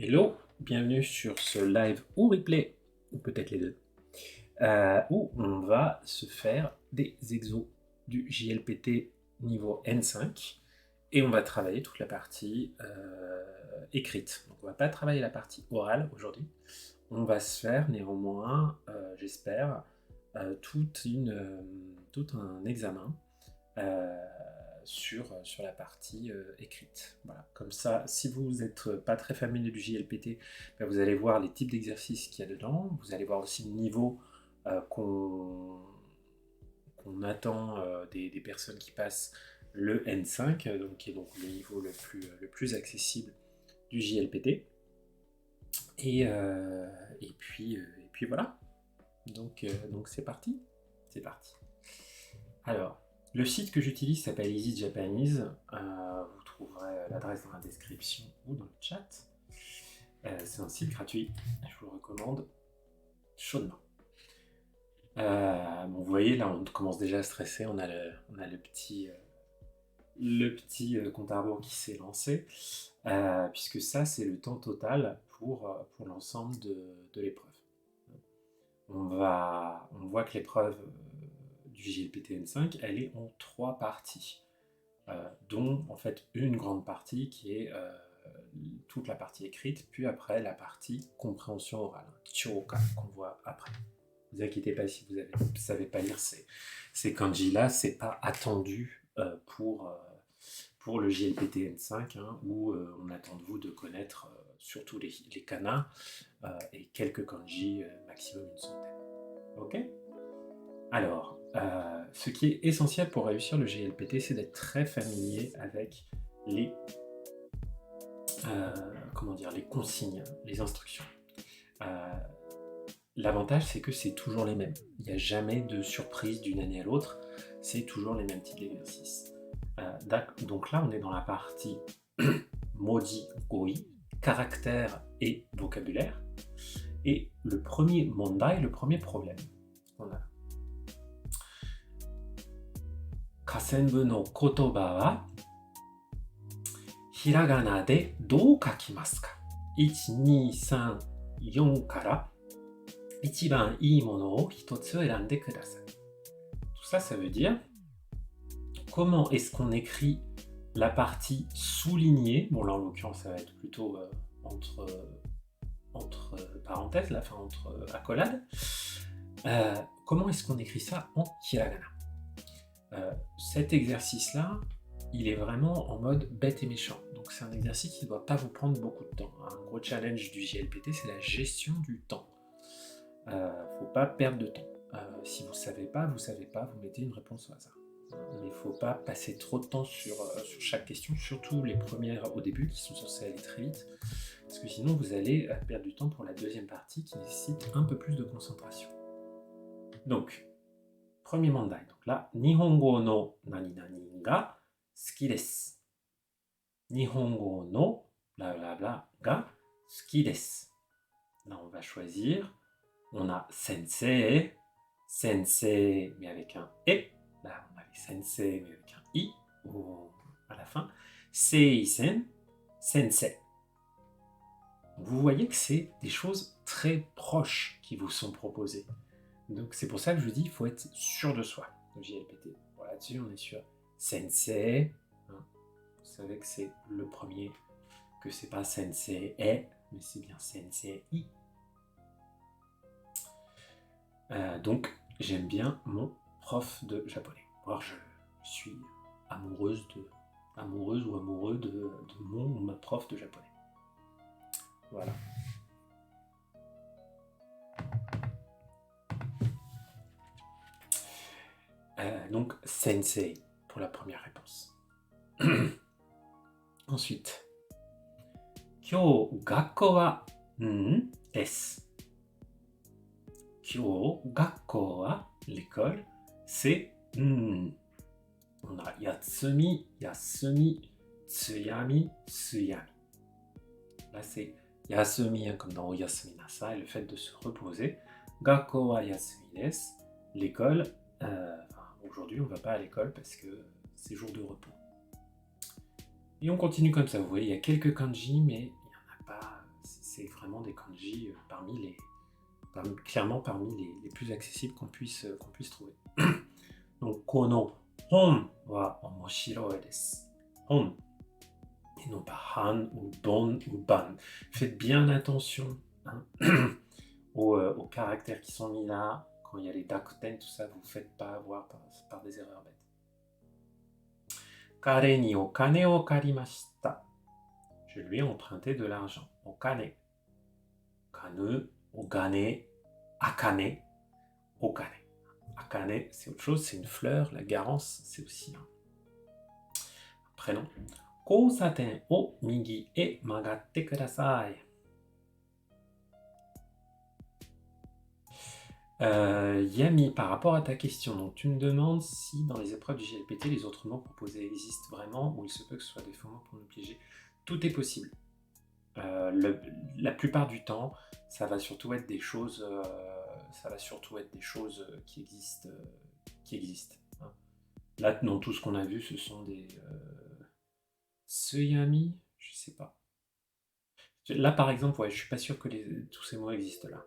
Hello, bienvenue sur ce live ou replay, ou peut-être les deux, où on va se faire des exos du JLPT niveau N5 et on va travailler toute la partie écrite. Donc on va pas travailler la partie orale aujourd'hui, on va se faire néanmoins, j'espère, tout un examen sur la partie écrite. Voilà. Comme ça, si vous n'êtes pas très familier du JLPT, ben vous allez voir les types d'exercices qu'il y a dedans, vous allez voir aussi le niveau qu'on attend des personnes qui passent le N5, qui est donc le niveau le plus accessible du JLPT. Et puis voilà. Donc c'est parti. C'est parti. Alors, le site que j'utilise s'appelle Easy Japanese. Vous trouverez l'adresse dans la description ou dans le chat. C'est un site gratuit. Je vous le recommande chaudement. Vous voyez, là, on commence déjà à stresser. On a le petit compte à rebours qui s'est lancé, puisque ça, c'est le temps total pour l'ensemble de l'épreuve. On voit que l'épreuve du JLPT-N5, elle est en 3 parties, dont en fait une grande partie qui est toute la partie écrite, puis après la partie compréhension orale, Choka, qu'on voit après. Ne vous inquiétez pas si vous ne savez pas lire ces kanji-là, c'est pas attendu pour le JLPT-N5, où on attend de vous de connaître surtout les kanas et quelques kanji, maximum une centaine. Ok ? Alors, ce qui est essentiel pour réussir le JLPT, c'est d'être très familier avec les consignes, les instructions. L'avantage, c'est que c'est toujours les mêmes. Il n'y a jamais de surprise d'une année à l'autre. C'est toujours les mêmes types d'exercices. Donc là, on est dans la partie Moji Goi, caractère et vocabulaire. Et le premier mondai, le premier problème, on a Kasenbu no kotoba wa hiragana de dou kakimasu ka? 1, 2, 3, 4から一番いいものを一つ選んでください. Tout ça, ça veut dire comment est-ce qu'on écrit la partie soulignée. Bon, là en l'occurrence, ça va être plutôt entre parenthèses, la fin entre accolades. Comment est-ce qu'on écrit ça en hiragana? Cet exercice-là, il est vraiment en mode bête et méchant. Donc c'est un exercice qui ne doit pas vous prendre beaucoup de temps. Un gros challenge du JLPT, c'est la gestion du temps. Faut pas perdre de temps. Si vous savez pas, vous mettez une réponse au hasard. Mais il faut pas passer trop de temps sur chaque question, surtout les premières au début qui sont censées aller très vite, parce que sinon vous allez perdre du temps pour la deuxième partie qui nécessite un peu plus de concentration. Donc, premier mandai. Donc là, Nihongo no nani nani ga suki desu. Nihongo no bla bla bla ga suki desu. Là, on va choisir. On a sensei, sensei, mais avec un e. Là, on avait sensei, mais avec un i à la fin. Seisen, sensei. Vous voyez que c'est des choses très proches qui vous sont proposées. Donc c'est pour ça que je vous dis, il faut être sûr de soi au JLPT. Bon, là-dessus, on est sur sensei. Vous savez que c'est le premier, que c'est pas sensei e, mais c'est bien sensei i. Donc j'aime bien mon prof de japonais. Alors je suis amoureuse ou amoureux de mon ou ma prof de japonais. Voilà. Donc sensei pour la première réponse. Ensuite, kyou gakko wa desu. Kyou gakko wa, l'école, c'est on a yatsumi, yasumi, tsuyami, tsuyami. Là c'est yasumi, comme dans Oyasumi Nasai, le fait de se reposer. Gakko wa yasumi desu, l'école. Aujourd'hui on ne va pas à l'école parce que c'est jour de repos. Et on continue comme ça, vous voyez, il y a quelques kanji, mais il n'y en a pas, c'est vraiment des kanji clairement parmi les plus accessibles qu'on puisse trouver. Donc, kono hon wa omoshiroi desu. Hon, et non pas han ou bon ou ban. Faites bien attention hein, aux caractères qui sont mis là. Quand il y a les dakuten, tout ça, vous ne faites pas avoir par des erreurs bêtes. Kare ni okane o karimashita. Je lui ai emprunté de l'argent. Okane. Kanu, ogane, akane, okane. Akane, c'est autre chose, c'est une fleur. La garance, c'est aussi un prénom. Kousaten o migi e magatte kudasai. Yami, par rapport à ta question, donc tu me demandes si dans les épreuves du JLPT, les autres mots proposés existent vraiment ou il se peut que ce soit des faux mots pour nous piéger. Tout est possible. La plupart du temps, ça va surtout être des choses, qui existent. Hein. Là, non, tout ce qu'on a vu, ce sont des Yami, je sais pas. Là, par exemple, ouais, je suis pas sûr que tous ces mots existent là.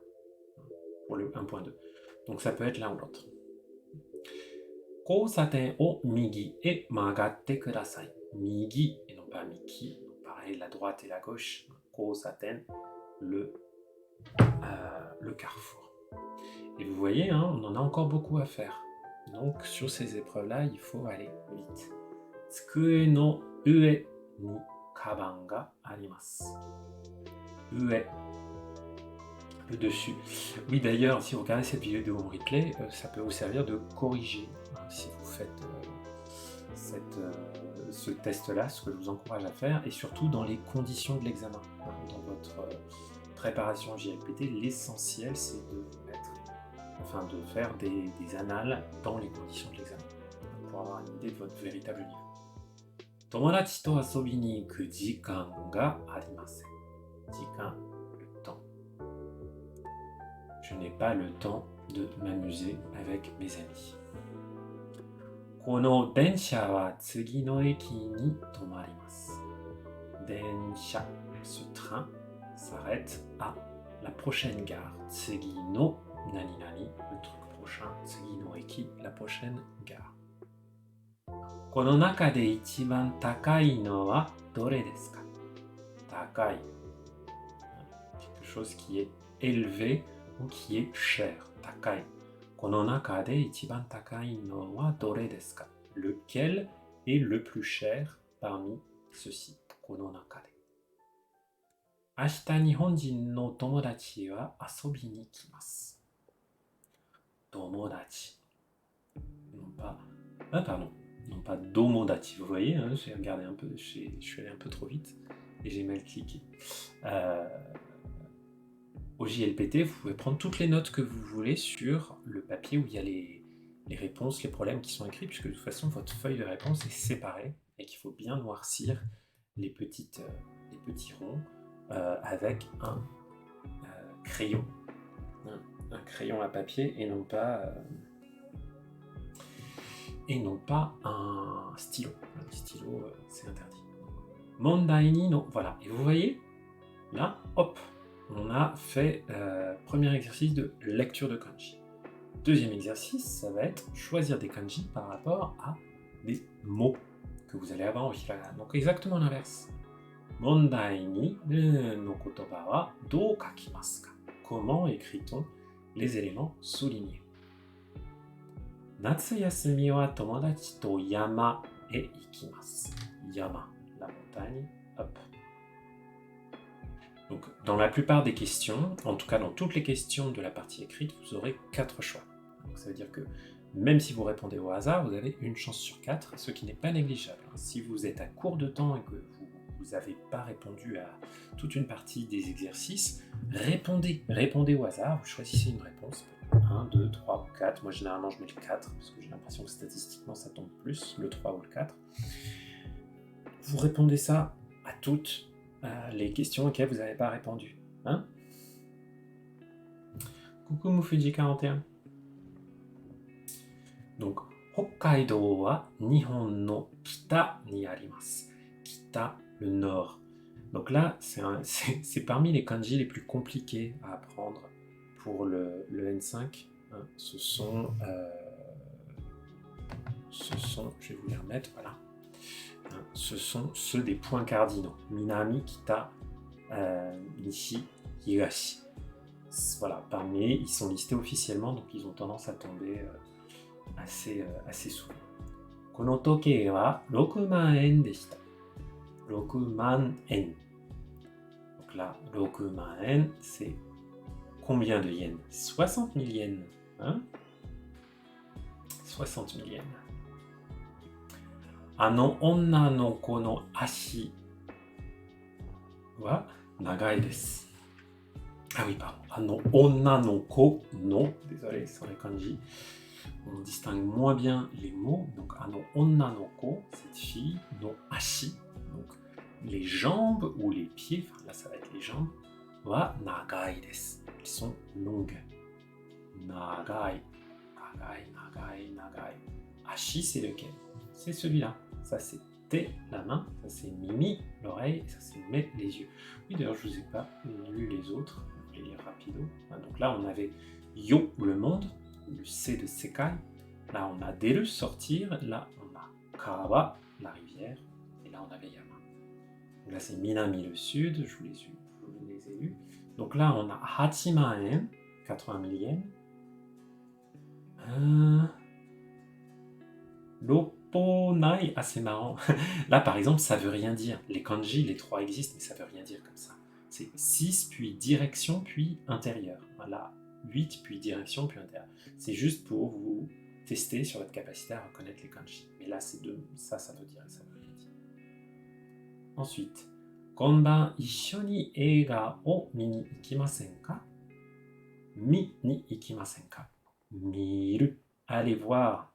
Pour le 1.2. Donc ça peut être l'un ou l'autre. Kousaten o migi e magatte kudasai. Migi et non pas miki. Donc pareil, la droite et la gauche. Kousaten, le carrefour. Et vous voyez, hein, on en a encore beaucoup à faire. Donc sur ces épreuves-là, il faut aller vite. Tsukue no ue ni kaban ga arimasu. Ue. Le dessus. Oui, d'ailleurs, si vous regardez cette vidéo en replay, ça peut vous servir de corriger hein, si vous faites ce test-là, ce que je vous encourage à faire, et surtout dans les conditions de l'examen. Hein, dans votre préparation au JLPT, l'essentiel, c'est de faire des annales dans les conditions de l'examen, pour avoir une idée de votre véritable niveau. Tomodachi to asobi ni iku jikan ga arimasen. Jikan, le temps. Je n'ai pas le temps de m'amuser avec mes amis. Kono densha wa tsugi no eki ni tomarimasu. Densha, ce train s'arrête à la prochaine gare. Tsugi no nani nani, le truc prochain. Tsugi no eki, la prochaine gare. Kono naka de ichiban takai no wa dore desu ka? Takai, quelque chose qui est élevé ou qui est cher, takai. Kono naka de ichiban takai no wa dore desu ka? Lequel est le plus cher parmi ceux-ci? Kono naka de. Ashita nihonjin no tomodachi wa asobi ni kimasu. Tomodachi. Non pas. Ah, pardon. Non pas domodachi. Vous voyez, hein, j'ai regardé un peu, je suis allé un peu trop vite et j'ai mal cliqué. Au JLPT, vous pouvez prendre toutes les notes que vous voulez sur le papier où il y a les réponses, les problèmes qui sont écrits, puisque de toute façon, votre feuille de réponse est séparée et qu'il faut bien noircir les petits ronds avec un crayon. Un crayon à papier et non pas un stylo. Un stylo, c'est interdit. Mondai ni no. Voilà. Et vous voyez, là, hop, on a fait premier exercice de lecture de kanji. Deuxième exercice, ça va être choisir des kanji par rapport à des mots que vous allez avoir en hiragana. Donc exactement l'inverse. Mondai ni no kotoba wa dou kakimasu ka? Comment écrit-on les éléments soulignés? Natsu yasumi wa tomodachi to yama e ikimasu. Yama, la montagne, hop. Donc, dans la plupart des questions, en tout cas dans toutes les questions de la partie écrite, vous aurez 4 choix. Donc, ça veut dire que même si vous répondez au hasard, vous avez une chance sur 4, ce qui n'est pas négligeable. Si vous êtes à court de temps et que vous n'avez pas répondu à toute une partie des exercices, répondez au hasard, vous choisissez une réponse, 1, 2, 3 ou 4. Moi, généralement, je mets le 4 parce que j'ai l'impression que statistiquement, ça tombe plus, le 3 ou le 4. Vous répondez ça à toutes les questions auxquelles vous n'avez pas répondu. Hein? Coucou Mufuji41. Donc, Hokkaido wa Nihon no kita ni arimasu. Kita, le nord. Donc là, c'est parmi les kanji les plus compliqués à apprendre pour le N5. Hein. Je vais vous les remettre, voilà. Hein, ce sont ceux des points cardinaux. Minami, Kita, Nishi, Higashi. Voilà, ils sont listés officiellement, donc ils ont tendance à tomber assez souvent. この時計は6万円でした。6万円。Donc là, 6万円, c'est combien de yens? 60 000 yens. Hein? 60 000 yens. あの女の子の足は長いです。Ah oui, pardon. あの女の子の, désolé, sans les kanji. On distingue moins bien les mots. Donc, ano onna no ko, cette fille, no ashi, donc les jambes ou les pieds, enfin là ça va être les jambes, wa nagai desu. Elles sont longues. Nagai, nagai, nagai, nagai. Ashi, c'est lequel? C'est celui-là. Ça, c'est te, la main. Ça, c'est mimi, l'oreille. Et ça, c'est me, les yeux. Oui, d'ailleurs, je ne vous ai pas lu les autres. Je vais lire rapido. Donc là, on avait yo, le monde. Le C de Sekai. Là, on a Deru, sortir. Là, on a Kawa, la rivière. Et là, on avait Yama. Donc là, c'est Minami, le sud. Je vous les ai lus. Donc là, on a Hachimaen, 80 000 yens. Loponai, ah, c'est marrant. Là, par exemple, ça veut rien dire. Les kanji, les trois existent, mais ça veut rien dire comme ça. C'est 6, puis direction, puis intérieur. Voilà. 8, puis direction, puis intérieur. C'est juste pour vous tester sur votre capacité à reconnaître les kanji. Mais là, ça veut dire et ça veut rien dire. Ensuite, Konban issho ni eiga o mi ni ikimasen ka? Mi ni ikimasen ka? Miru. Allez voir.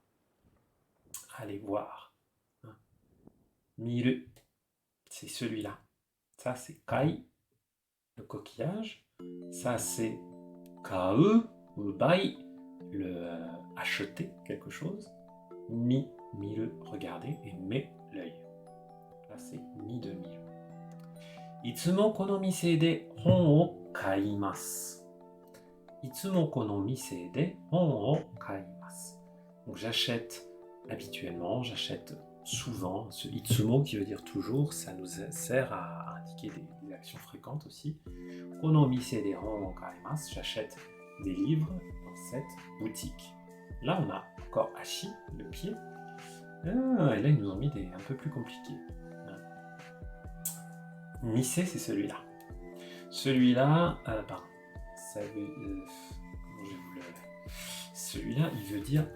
Allez voir. Miru. C'est celui-là. Ça, c'est kai, le coquillage. Ça, c'est kau ou bai, le acheter quelque chose. Miru, regarder. Et me, l'œil. Là, c'est mi de miru. Itsumo kono mise de hon o kaimasu. Itsumo kono mise de hon o kaimasu. Donc, j'achète habituellement, j'achète souvent. Ce itsumo qui veut dire toujours, ça nous sert à indiquer des actions fréquentes aussi. Kono mise de hon o kaimasu, j'achète des livres dans cette boutique. Là, on a encore ashi, le pied. Et là, ils nous ont mis des un peu plus compliqués. Mise, c'est celui-là. Celui-là, pardon. Ça veut, comment je vais vous le... Celui-là, il veut dire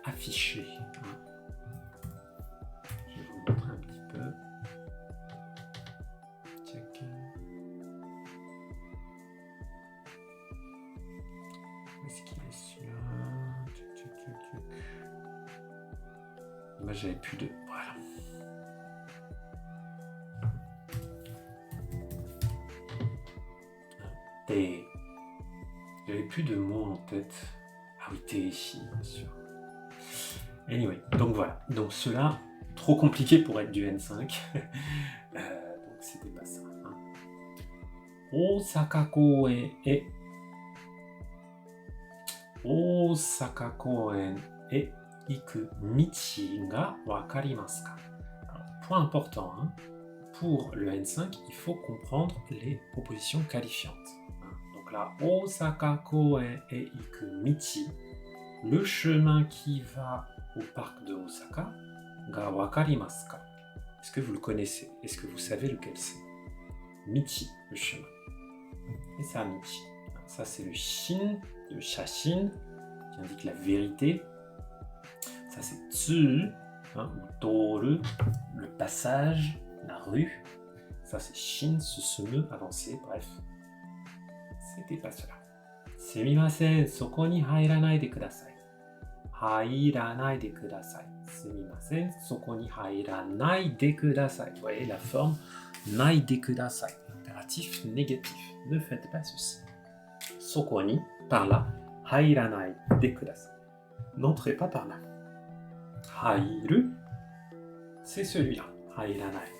afficher. Je vais vous montrer un petit peu. Check. Où est-ce qu'il est celui-là? Moi, j'avais plus de... Voilà. Te. J'avais plus de mots en tête. Ah oui, Teishi, bien sûr. Anyway, donc voilà. Donc ceux-là, trop compliqué pour être du N5. Donc c'était pas ça. Hein. Osaka koen e. Osaka koen e iku michi ga wakarimasu ka? Point important, hein. Pour le N5, il faut comprendre les propositions qualifiantes. Donc là, Osaka koen e iku michi, le chemin qui va au parc de Osaka, ga wakarimasu ka? Est-ce que vous le connaissez? Est-ce que vous savez lequel c'est? Michi, le chemin. Et ça, michi. Ça, c'est le shin, le shashin, qui indique la vérité. Ça, c'est tsu, hein, ou toru, le passage, la rue. Ça, c'est shin, ce semeux avancé, bref. C'était pas cela. Sumimasen, soko ni hairanai de kudasai. Hairanai de kudasai. Sumimasen, soko ni hairanai de kudasai. Vous voyez la forme nai de kudasai. Impératif négatif. Ne faites pas ceci. Soko ni, par là. Hairanai de kudasai. N'entrez pas par là. Hairu, c'est celui-là. Hairanai.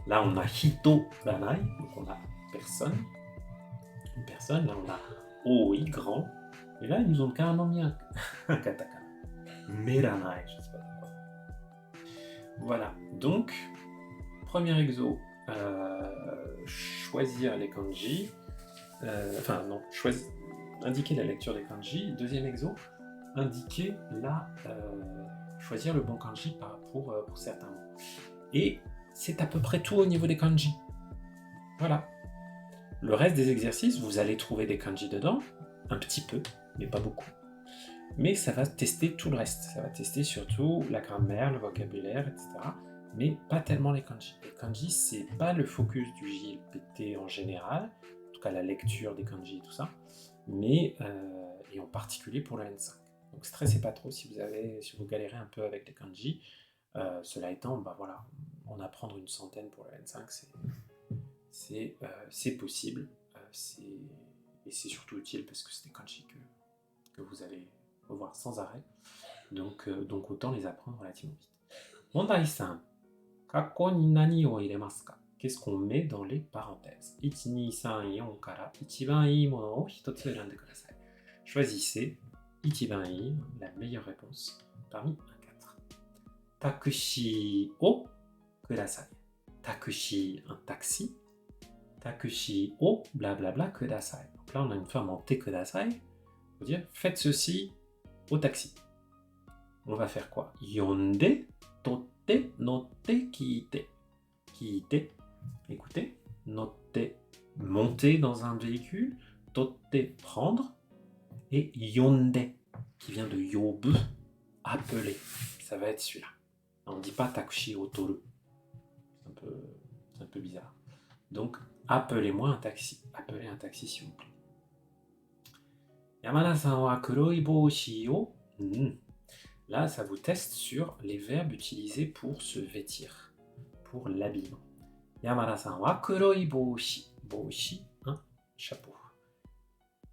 Là, on a hito ranai, donc on a personne. Une personne, là, on a oi, grand. Et là, ils nous ont carrément mis un katakana. Meranai, je sais pas pourquoi. Voilà, donc, premier exo, choisir les kanji. Indiquer la lecture des kanji. Deuxième exo, choisir le bon kanji pour certains mots. Et c'est à peu près tout au niveau des kanji. Voilà. Le reste des exercices, vous allez trouver des kanji dedans, un petit peu, mais pas beaucoup. Mais ça va tester tout le reste. Ça va tester surtout la grammaire, le vocabulaire, etc. Mais pas tellement les kanji. Les kanji, c'est pas le focus du JLPT en général, en tout cas la lecture des kanji et tout ça, mais et en particulier pour le N5. Donc stressez pas trop si vous galérez un peu avec les kanji. Cela étant, bah voilà, en apprendre une centaine pour le N5, c'est possible. Et c'est surtout utile parce que c'est des kanji que vous allez revoir sans arrêt. Donc autant les apprendre relativement vite. Mondai-san, kako ni nani o iremasu ka? Qu'est-ce qu'on met dans les parenthèses? 1, 2, 3, 4 から一番いいものを一つ選んでください. Choisissez 一番いい, la meilleure réponse parmi un 4. Takushi o kudasai. Takushi, un taxi. Takushi o blablabla kudasai. Donc là, on a une forme en te kudasai. Il faut dire faites ceci au taxi. On va faire quoi? Yonde, totte, notte, kiite. Kiite, écoutez. Notte, monter dans un véhicule. Totte, prendre. Et yonde, qui vient de yobu, appeler. Ça va être celui-là. On ne dit pas takushi o toru. C'est un peu bizarre. Donc, appelez-moi un taxi. Appelez un taxi, s'il vous plaît. Yamada-san wa kuroi boushi o. Là, ça vous teste sur les verbes utilisés pour se vêtir, pour l'habillement. Yamada-san wa kuroi boushi. Boushi, un chapeau.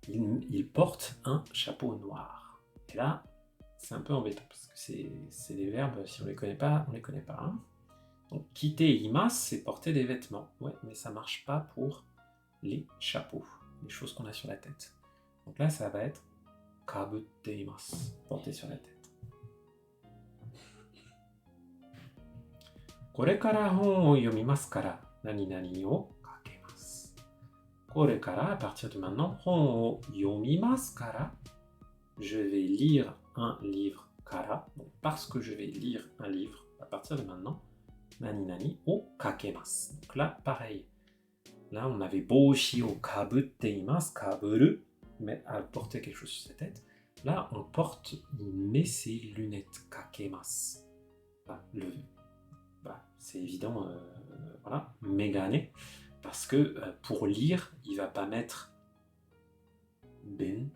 Il porte un chapeau noir. Et là, c'est un peu embêtant parce que c'est des verbes, si on les connaît pas, on les connaît pas. Hein. Donc, quitter imas, c'est porter des vêtements. Ouais, mais ça marche pas pour les chapeaux, les choses qu'on a sur la tête. Donc là, ça va être kabutte imasu, porter sur la tête. これから本を読みますから何々をかけます。これから、à partir de maintenant, 本を読みますから je vais lire un livre から donc parce que je vais lire un livre à partir de maintenant, 何々をかけます。Donc là, pareil. Là, on avait 帽子をかぶっています。かぶる, mais à porter quelque chose sur sa tête. Là, il met ses lunettes. かけます. C'est évident, voilà, megane, parce que pour lire, il va pas mettre ben,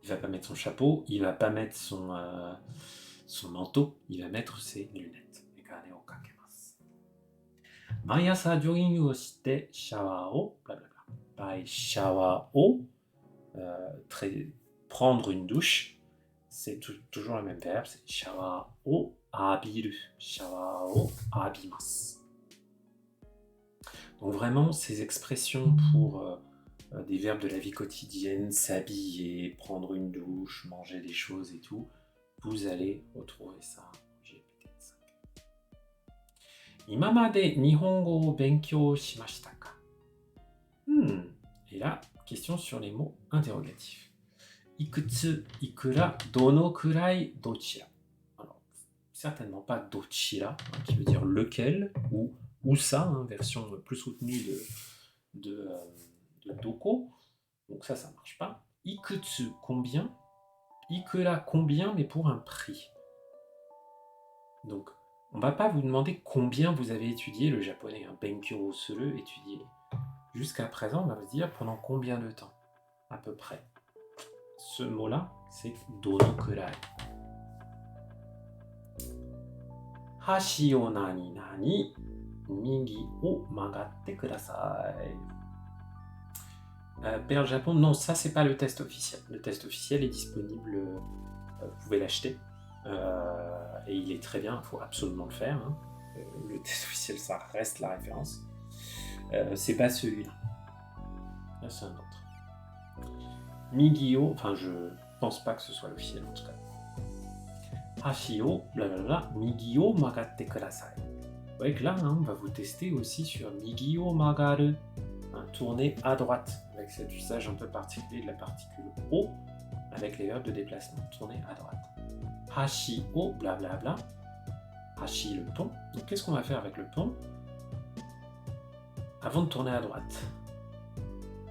il va pas mettre son chapeau, il va pas mettre son manteau, il va mettre ses lunettes. Megane o kakemasu. Maiasa jogging o shite shawa o blablabla. Pareil, shawa o, prendre une douche, c'est toujours le même verbe, c'est shawa o abiru, shawa o abimasu. Donc vraiment, ces expressions pour des verbes de la vie quotidienne, s'habiller, prendre une douche, manger des choses et tout, vous allez retrouver ça au GPT-5. Imamade nihongo o benkyou shimashita ka? Et là, question sur les mots interrogatifs. Ikutsu, ikura, dono kurai, dochira. Alors, certainement pas dochira, qui veut dire lequel, ou ça, version plus soutenue de doko. Donc ça marche pas. Ikutsu, combien. Ikura, combien, mais pour un prix. Donc, on va pas vous demander combien vous avez étudié le japonais. Benkyou suru, étudier. Jusqu'à présent, on va vous dire pendant combien de temps, à peu près. Ce mot-là, c'est donokurai. Hashi o nani nani, migi o magatte kudasai. Père Japon, non, ça c'est pas le test officiel. Le test officiel est disponible, vous pouvez l'acheter. Et il est très bien, il faut absolument le faire. Hein. le test officiel, ça reste la référence. C'est pas celui-là. Là, c'est un autre. Migio, enfin, je pense pas que ce soit l'officiel en tout cas. Hashio, blablabla, Migio magatte kudasai. Vous voyez que là, on va vous tester aussi sur Migio magaru, tourner à droite, avec cet usage un peu particulier de la particule O, avec les verbes de déplacement, tourner à droite. Hashio, blablabla, hashi le pont. Donc qu'est-ce qu'on va faire avec le pont? Avant de tourner à droite,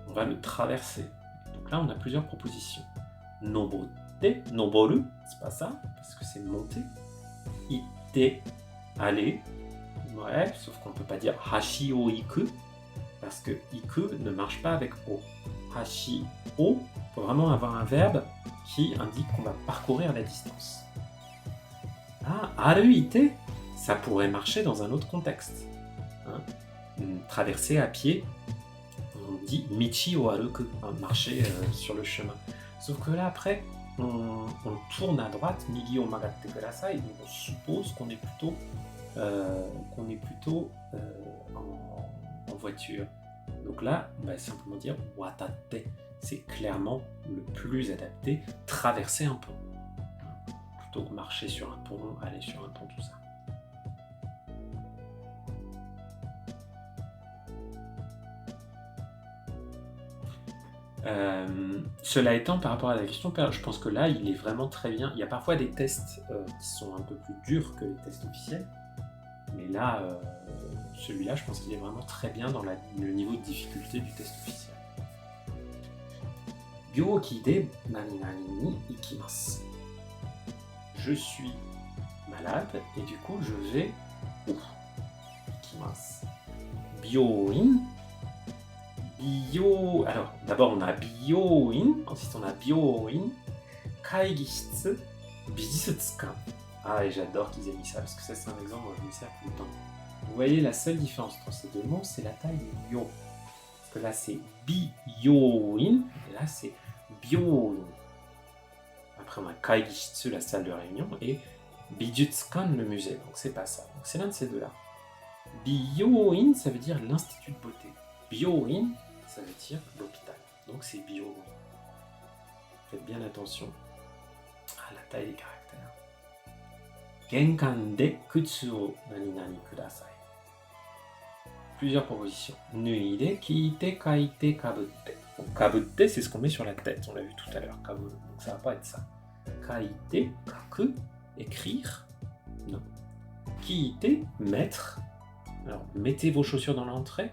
on va le traverser. Donc là, on a plusieurs propositions. Nobotte, noboru, c'est pas ça, parce que c'est monter. Itte, aller. Ouais, sauf qu'on ne peut pas dire hashi o iku, parce que iku ne marche pas avec o. Hashi o, il faut vraiment avoir un verbe qui indique qu'on va parcourir la distance. Ah, aru ite, ça pourrait marcher dans un autre contexte. Traverser à pied, on dit michi o aruku, marcher sur le chemin. Sauf que là, après, on tourne à droite, migi o magatte kudasai, donc on suppose qu'on est plutôt, en voiture. Donc là, on va simplement dire watatte, c'est clairement le plus adapté, traverser un pont. Plutôt que marcher sur un pont, aller sur un pont, tout ça. Cela étant, par rapport à la question, je pense que là, il est vraiment très bien. Il y a parfois des tests qui sont un peu plus durs que les tests officiels, mais là, celui-là, je pense qu'il est vraiment très bien dans le niveau de difficulté du test officiel. Byoki de nani nani ni ikimasu. Je suis malade et du coup, je vais où? Ikimasu. Byoin. Alors, d'abord on a byoin, ensuite on a byoin, kaigishitsu, bijisutsukan. Ah, et j'adore qu'ils aient mis ça, parce que ça c'est un exemple, moi je me sers tout le temps. Vous voyez, la seule différence entre ces deux mots, c'est la taille du yo. Parce que là c'est byoin, et là c'est byoin. Après on a kaigishitsu, la salle de réunion, et bijutsukan, le musée, donc c'est pas ça. Donc c'est l'un de ces deux-là. Byoin, ça veut dire l'institut de beauté. Byoin, ça veut dire l'hôpital. Donc c'est byoin. Faites bien attention à la taille des caractères. Genkan de kutsu o nani nani kudasai. Plusieurs propositions. Nui de kiite kaite kabutte. Donc kabutte, c'est ce qu'on met sur la tête. On l'a vu tout à l'heure. Kabu. Donc ça va pas être ça. Kaite, kaku, écrire. Non. Kiite, mettre. Alors, mettez vos chaussures dans l'entrée.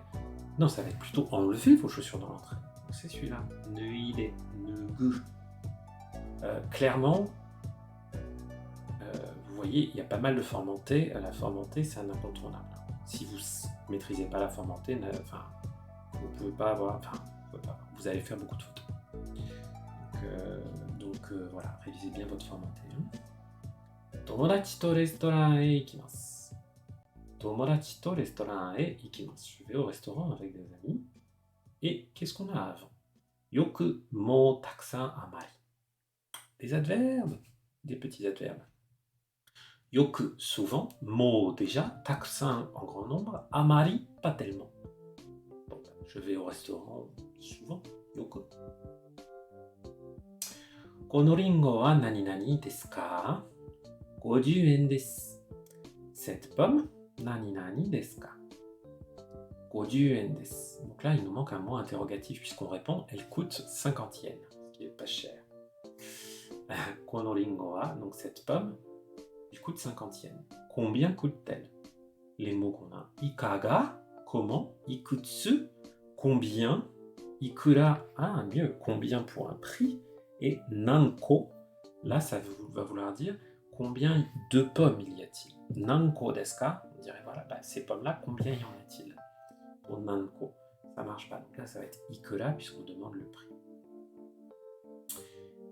Non, ça va être plutôt enlever vos chaussures dans l'entrée. C'est celui-là. Nuide, nugu. Clairement, vous voyez, il y a pas mal de formes montées. La forme montée, c'est un incontournable. Si vous ne maîtrisez pas la forme montée, vous ne pouvez pas avoir... vous allez faire beaucoup de fautes. Donc voilà, révisez bien votre forme montée. Tomodachi to restaurant e ikimasu. Tomodachi to restaurant e ikimasu. Je vais au restaurant avec des amis. Et qu'est-ce qu'on a avant? Yoku mo takusan amari. Des adverbes, des petits adverbes. Yoku, souvent. Mo, déjà. Takusan, en grand nombre. Amari, pas tellement. Bon, je vais au restaurant souvent. Yoku. Kono ringo wa nani nani desu ka? 50 yen desu. Cette pomme, nani nani desu ka? 50 yen desu. Donc là, il nous manque un mot interrogatif puisqu'on répond, elle coûte 50 yens, ce qui est pas cher. Kono ringo wa, donc cette pomme, elle coûte 50 yens. Combien coûte-t-elle? Les mots qu'on a. Ikaga, comment? Ikutsu, combien? Ikura, mieux, combien pour un prix? Et nanko, là, ça va vouloir dire combien de pommes il y a-t-il? Nanko desu ka? On dirait, voilà, ces pommes-là, combien y en a-t-il? Pour nanko, ça marche pas. Donc là, ça va être ikura, puisqu'on demande le prix.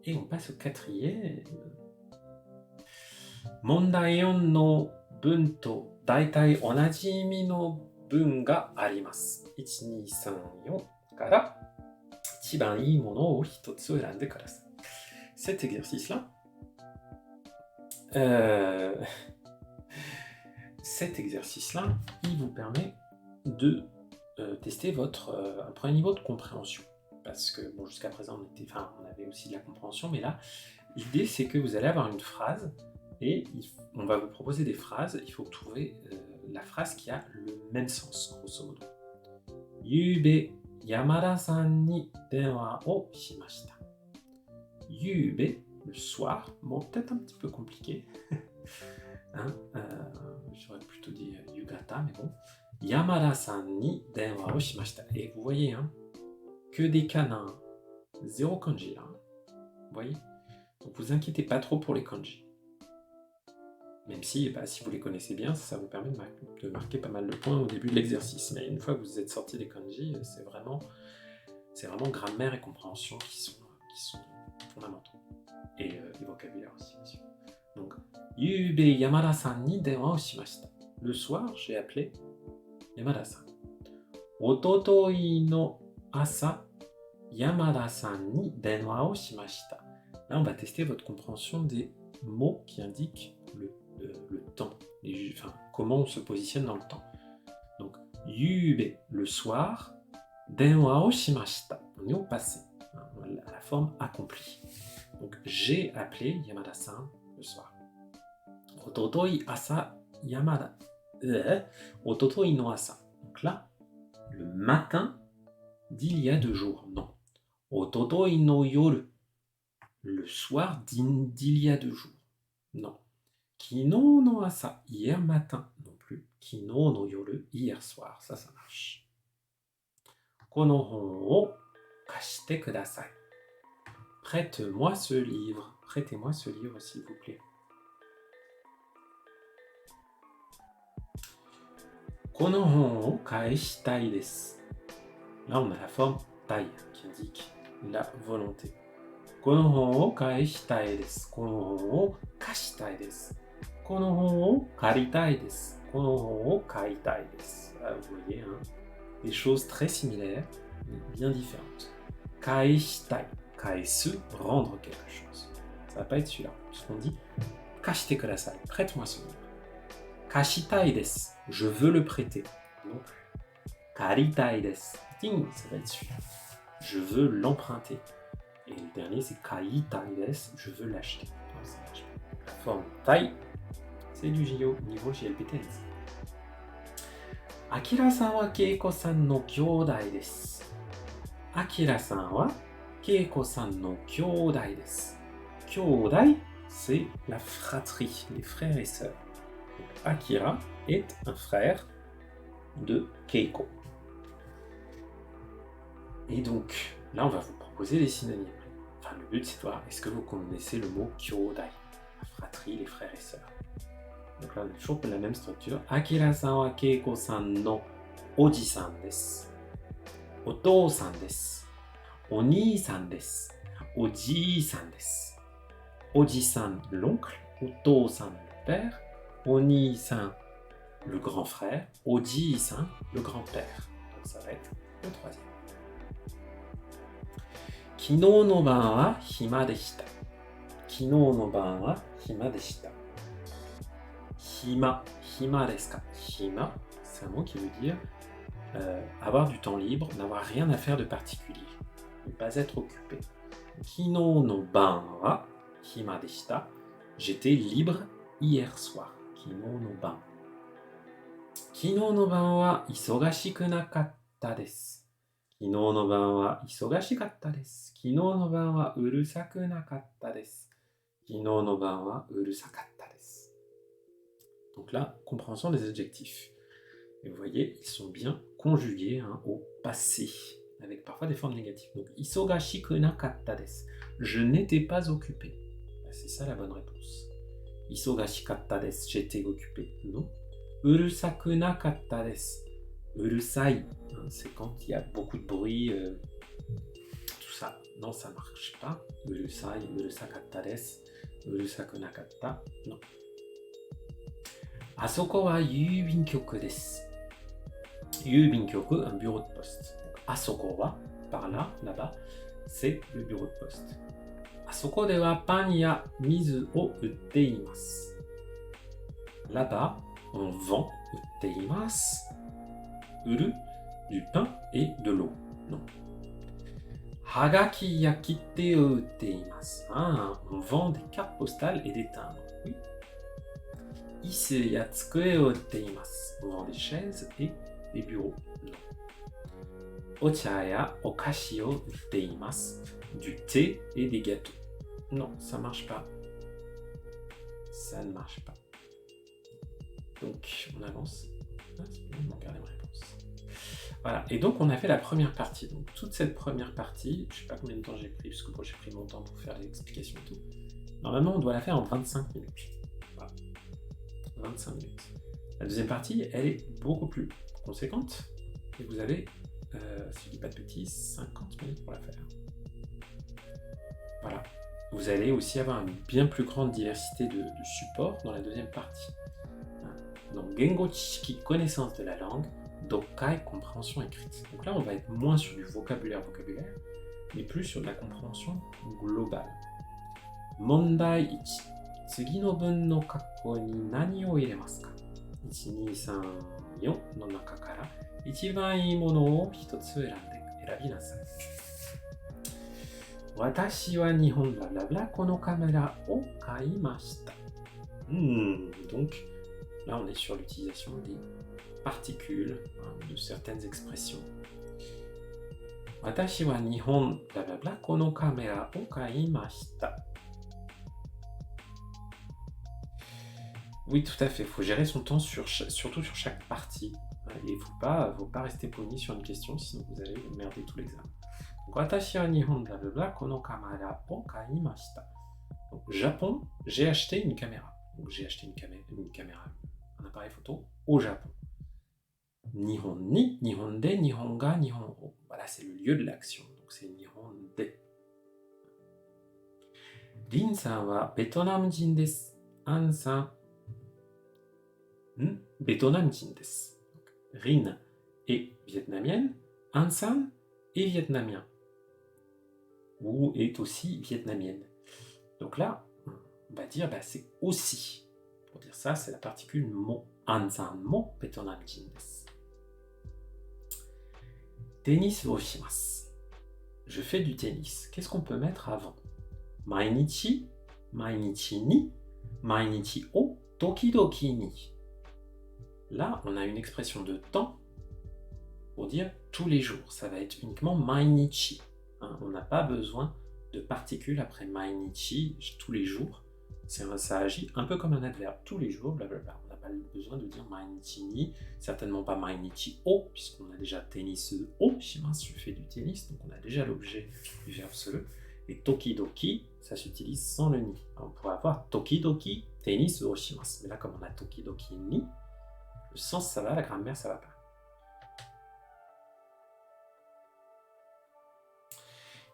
Et on passe au quatrième. Mondai 4の文と大体同じ意味の文があります。1、2、3、4から一番いいものを一つ選んでください。Cet exercice-là, cet exercice-là, il vous permet de tester un premier niveau de compréhension. Parce que bon, jusqu'à présent, on avait aussi de la compréhension, mais là, l'idée c'est que vous allez avoir une phrase et on va vous proposer des phrases. Il faut trouver la phrase qui a le même sens, grosso modo. Yube, Yamada-san ni denwa o shimashita. Yube, le soir, bon, peut-être un petit peu compliqué. Hein, j'aurais plutôt dit Yugata, mais bon. Yamada-san ni denwa o shimashita. Et vous voyez, hein, que des kanins, zéro kanji là. Vous voyez? Donc vous inquiétez pas trop pour les kanji. Même si, si vous les connaissez bien, ça vous permet de marquer pas mal de points au début de l'exercice. Mais une fois que vous êtes sorti des kanji, c'est vraiment grammaire et compréhension qui sont fondamentaux. Et vocabulaire aussi, bien sûr. Donc, Yube Yamada-san ni denwa o shimashita. Le soir, j'ai appelé Yamada-san. Ototoi no asa, Yamada-san ni denwa o shimashita. Là, on va tester votre compréhension des mots qui indiquent le temps, comment on se positionne dans le temps. Donc, yube, le soir, denwa o shimashita, on est au passé, à la forme accomplie. Donc, j'ai appelé Yamada-san le soir. Ototoi asa, Ototoi no asa. Donc là, le matin d'il y a 2 jours, non. Ototoi no yoru, le soir d'il y a 2 jours, non. Kino no asa, hier matin, non plus. Kino no yoru, hier soir, ça marche. Kono hon o kashite kudasai. Prête-moi ce livre. Prêtez-moi ce livre, s'il vous plaît. Kono hon o kaeshitai desu. Là, on a la forme tai qui indique la volonté. Kono hon o kaeshitai desu. Kono hon o kashitai desu. Kono hon o karitai desu. Kono hon o kaitai desu. Vous voyez, hein, des choses très similaires, mais bien différentes. Kaeshitai. Kaesu, rendre quelque chose. Ça va pas être celui-là. Puisqu'on dit kashite kudasai. Prête-moi ce livre. Kashitai desu. Je veux le prêter. Donc, karitai desu. Ting, ça va être celui-là. Je veux l'emprunter. Et le dernier, c'est kaitai desu. Je veux l'acheter. La forme tai, c'est du niveau JLPT. Akira-san wa Keiko-san no kyōdai desu. Akira-san wa Keiko-san no kyōdai desu. Kyōdai, c'est la fratrie, les frères et sœurs. Donc, Akira est un frère de Keiko. Et donc, là, on va vous proposer des synonymes. Enfin, le but, c'est de voir, est-ce que vous connaissez le mot kyōdai, la fratrie, les frères et sœurs. Donc là, on a toujours la même structure. Akira-san wa Keiko-san no oji-san desu. Otou-san desu. Oni-san desu. Oji-san desu. Oji-san, l'oncle. Otou-san, le père. Oni-san, le grand frère. Oji-san, le grand-père. Donc ça va être le troisième. Kino no ban wa hima deshita. Kino no ban wa hima deshita. Hima, hima desu ka? Hima, c'est un mot qui veut dire avoir du temps libre, n'avoir rien à faire de particulier, ne pas être occupé. Kino no ban wa hima deshita. J'étais libre hier soir. Kino no ban. Kino no ban wa isogashiku nakatta desu. Kino no ban wa isogashikatta desu. Kino no ban wa urusaku nakatta desu. Kino no ban wa urusakatta desu. Donc là, compréhension des adjectifs. Et vous voyez, ils sont bien conjugués au passé, avec parfois des formes négatives. Donc, isogashiku nakatta desu. Je n'étais pas occupé. C'est ça la bonne réponse. Isogashikatta desu. J'étais occupé. Non. Urusaku nakatta desu. Urusai, c'est quand il y a beaucoup de bruit, tout ça. Non, ça ne marche pas. Urusai, urusakatta desu. Urusaku nakatta. Non. Asoko wa yūbin-kyoku desu. Yūbin-kyoku, un bureau de poste. Asoko wa, par là, là-bas, c'est le bureau de poste. Asoko de wa pan ya mizu o utte imasu. Là-bas, on vend, utteimasu. Uru, du pain et de l'eau. Non. Hagaki ya kitte o utteimasu. Ah, on vend des cartes postales et des timbres. Oui. Ise ya tsukue o utteimasu. On vend des chaises et des bureaux. Non. Ocha ya okashi o utteimasu. Du thé et des gâteaux. Non, ça marche pas. Ça ne marche pas. Donc, on avance. Ah, c'est bon, on regarde les réponses. Voilà, et donc on a fait la première partie. Donc toute cette première partie, je ne sais pas combien de temps j'ai pris, parce que moi j'ai pris mon temps pour faire les explications et tout. Normalement, on doit la faire en 25 minutes. Voilà. 25 minutes. La deuxième partie, elle est beaucoup plus conséquente. Et vous avez, si je ne dis pas de bêtises, 50 minutes pour la faire. Voilà. Vous allez aussi avoir une bien plus grande diversité de supports dans la deuxième partie. Donc, Gengo Chichiki, connaissance de la langue, Dokkai, compréhension écrite. Donc là, on va être moins sur du vocabulaire, mais plus sur de la compréhension globale. Mondai 1. Tsugi no bun no kakko ni nani o iremasu ka? 1, 2, 3, 4の中から一番いいものを一つ選びなさい。私は日本ブラブラブラこのカメラを買いました。Donc, là, on est sur l'utilisation des particules, de certaines expressions. Watashi wa Nihon, blablabla, kono kamera o kaimashita. Oui, tout à fait. Il faut gérer son temps surtout sur chaque partie. Et il ne faut pas rester pogné sur une question, sinon vous allez merder tout l'examen. Donc, Watashi wa Nihon, blablabla, kono kamera o kaimashita. Donc, Japon, j'ai acheté une caméra. Donc, j'ai acheté une caméra, un appareil photo au Japon. Nihon ni, Nihon de, Nihon ga, Nihon o. Voilà, c'est le lieu de l'action. Donc c'est Nihon de. Rin-san wa Betonam-jin desu. An-san. Betonam-jin desu. Rin est vietnamienne. An-san est vietnamien. Ou est aussi vietnamienne. Donc là, on va dire c'est aussi. Pour dire ça, c'est la particule mo. An-san mo Betonam-jin desu. Tennis o shimasu. Je fais du tennis. Qu'est-ce qu'on peut mettre avant? Mainichi, mainichi ni, mainichi o tokidoki ni. Là, on a une expression de temps pour dire tous les jours. Ça va être uniquement mainichi. On n'a pas besoin de particules après mainichi, tous les jours. Ça agit un peu comme un adverbe. Tous les jours, blablabla. On n'a pas besoin de dire mainichi ni, certainement pas mainichi o, puisqu'on a déjà tennis o, shimasu, je fais du tennis, donc on a déjà l'objet du verbe se. Et tokidoki, ça s'utilise sans le ni. Alors, on pourrait avoir tokidoki tennis o shimasu, mais là comme on a tokidoki ni, le sens ça va, la grammaire ça va pas.